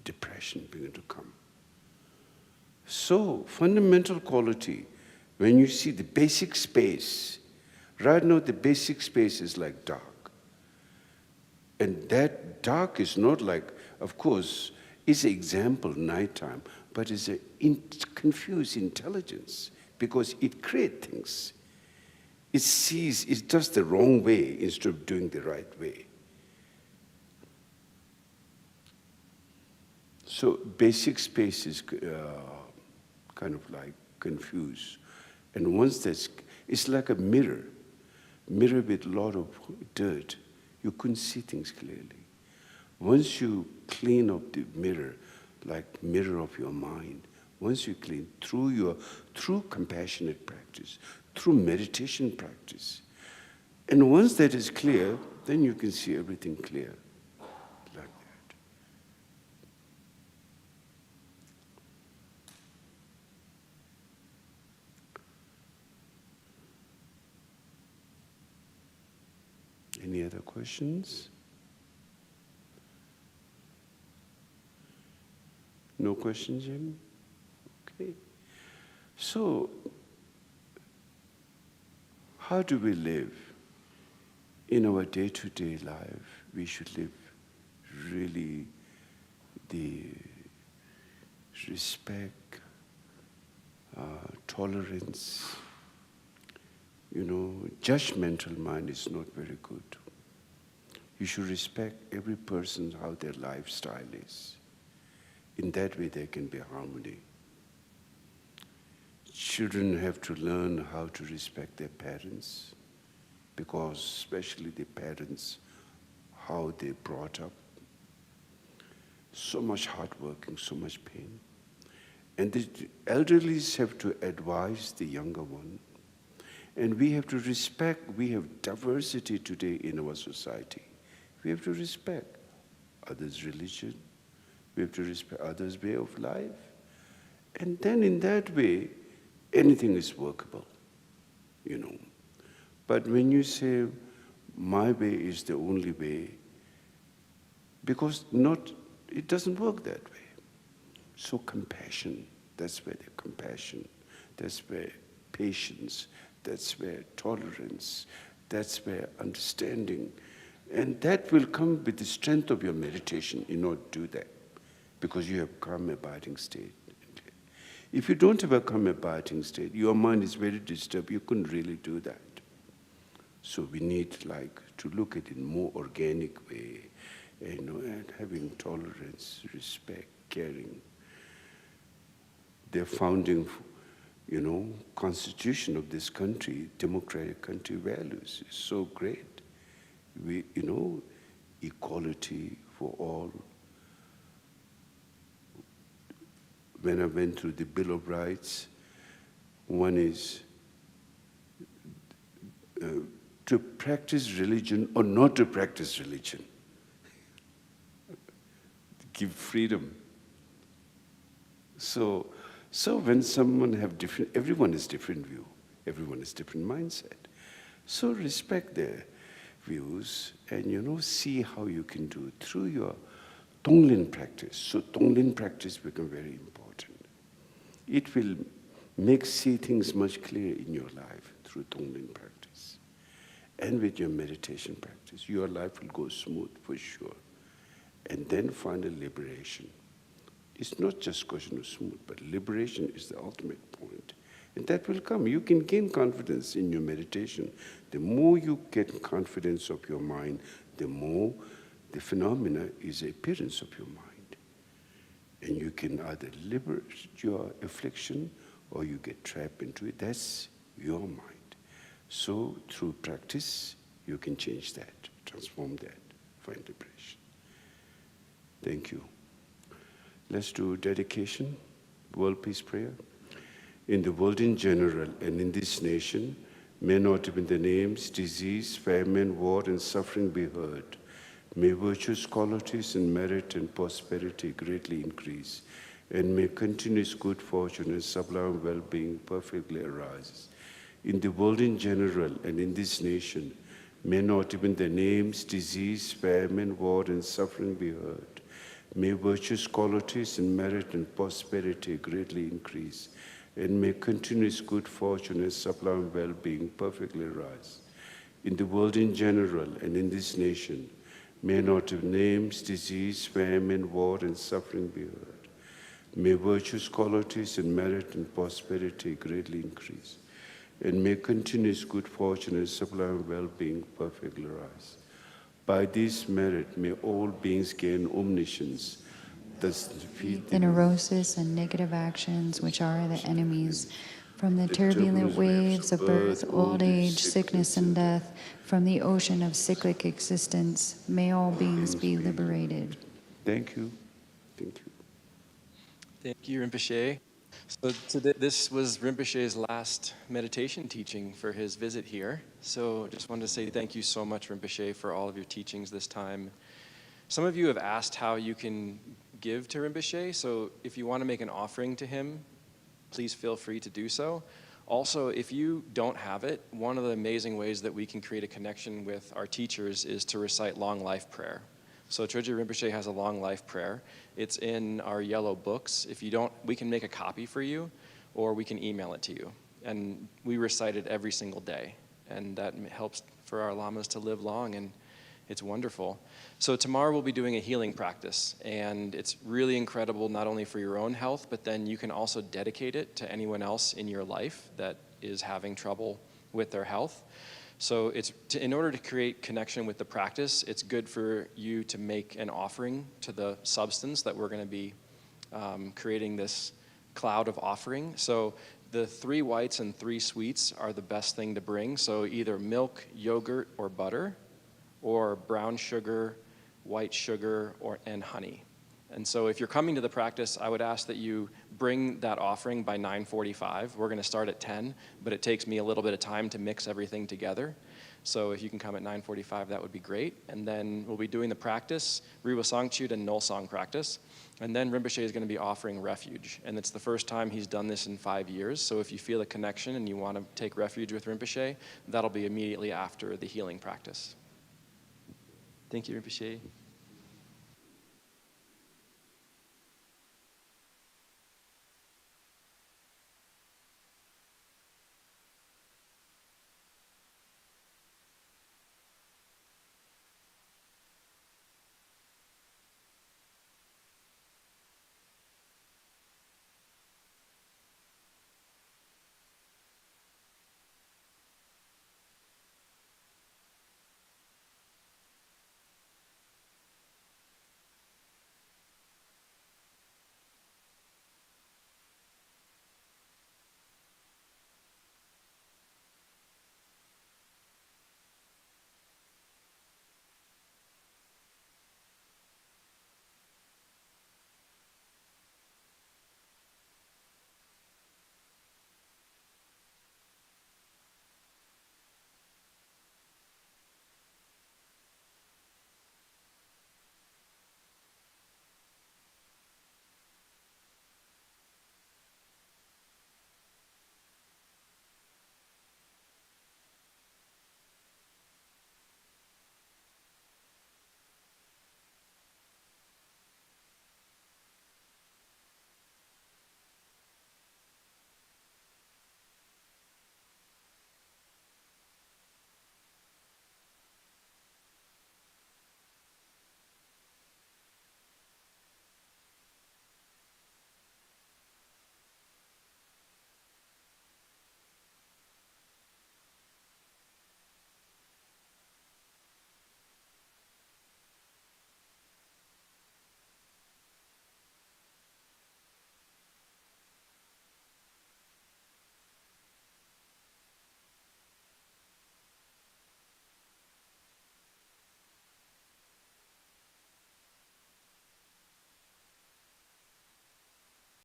depression begin to come. So, fundamental quality, when you see the basic space, right now the basic space is like dark. And that dark is not like, of course, it's an example, nighttime, but it's a confused intelligence because it creates things. It sees, it does the wrong way instead of doing the right way. So basic space is kind of like confused. And once it's like a mirror with a lot of dirt. You couldn't see things clearly. Once you clean up the mirror, like mirror of your mind, once you clean through compassionate practice, through meditation practice, and once that is clear, then you can see everything clear, like that. Any other questions? No questions, Jim? Okay. So, how do we live? In our day-to-day life, we should live really the respect, tolerance. Judgmental mind is not very good. You should respect every person, how their lifestyle is. In that way, there can be harmony. Children have to learn how to respect their parents, because especially the parents, how they brought up, so much hard working, so much pain. And the elderlies have to advise the younger one. And we have to respect, we have diversity today in our society. We have to respect others' religion. We have to respect others' way of life. And then in that way, anything is workable, But when you say, my way is the only way, because it doesn't work that way. So compassion, that's where the compassion, that's where patience, that's where tolerance, that's where understanding. And that will come with the strength of your meditation in order to do that, because you have calm abiding state. If you don't have a calm abiding state, your mind is very disturbed, you couldn't really do that. So we need to look at it in a more organic way, and having tolerance, respect, caring. The founding, constitution of this country, democratic country values is so great. We, equality for all. When I went through the Bill of Rights, one is to practice religion or not to practice religion. Give freedom. So when someone everyone has different view, everyone has different mindset. So respect their views and see how you can do it through your Tonglen practice. So Tonglen practice become very important. It will see things much clearer in your life through Tonglen practice. And with your meditation practice, your life will go smooth for sure. And then final liberation. It's not just question of smooth, but liberation is the ultimate point. And that will come. You can gain confidence in your meditation. The more you get confidence of your mind, the more the phenomena is the appearance of your mind. And you can either liberate your affliction or you get trapped into it. That's your mind. So through practice, you can change that, transform that, find liberation. Thank you. Let's do dedication, world peace prayer. In the world in general and in this nation, may not even the names, disease, famine, war, and suffering be heard. May virtues, qualities, and merit and prosperity greatly increase, and may continuous good fortune and sublime well-being perfectly arise. In the world in general and in this nation, may not even the names, disease, famine, war, and suffering be heard. May virtues, qualities, and merit and prosperity greatly increase, and may continuous good fortune and sublime well-being perfectly arise. In the world in general and in this nation, may not of names, disease, famine, war, and suffering be heard. May virtues, qualities, and merit and prosperity greatly increase, and may continuous good fortune and sublime well-being perfectly arise. By this merit, may all beings gain omniscience, thus defeat the neurosis and negative actions which are the enemies, from the turbulent waves of birth, old age, sickness, and death, from the ocean of cyclic existence, may all beings be liberated. Thank you. Thank you. Thank you, Rinpoche. So today, this was Rinpoche's last meditation teaching for his visit here. So just wanted to say thank you so much, Rinpoche, for all of your teachings this time. Some of you have asked how you can give to Rinpoche, so if you want to make an offering to him, please feel free to do so. Also, if you don't have it, one of the amazing ways that we can create a connection with our teachers is to recite long life prayer. So Chhoje Rinpoche has a long life prayer. It's in our yellow books. If you don't, we can make a copy for you, or we can email it to you. And we recite it every single day. And that helps for our lamas to live long, and it's wonderful. So tomorrow we'll be doing a healing practice, and it's really incredible not only for your own health, but then you can also dedicate it to anyone else in your life that is having trouble with their health. So in order to create connection with the practice, it's good for you to make an offering to the substance that we're going to be creating this cloud of offering. So the 3 whites and 3 sweets are the best thing to bring. So either milk, yogurt, or butter, or brown sugar, white sugar, and honey. And so if you're coming to the practice, I would ask that you bring that offering by 9:45. We're going to start at 10, but it takes me a little bit of time to mix everything together. So if you can come at 9:45, that would be great. And then we'll be doing the practice, Riwa Songchut and Null Song practice. And then Rinpoche is going to be offering refuge. And it's the first time he's done this in 5 years. So if you feel a connection and you want to take refuge with Rinpoche, that'll be immediately after the healing practice. Thank you, Rinpoche.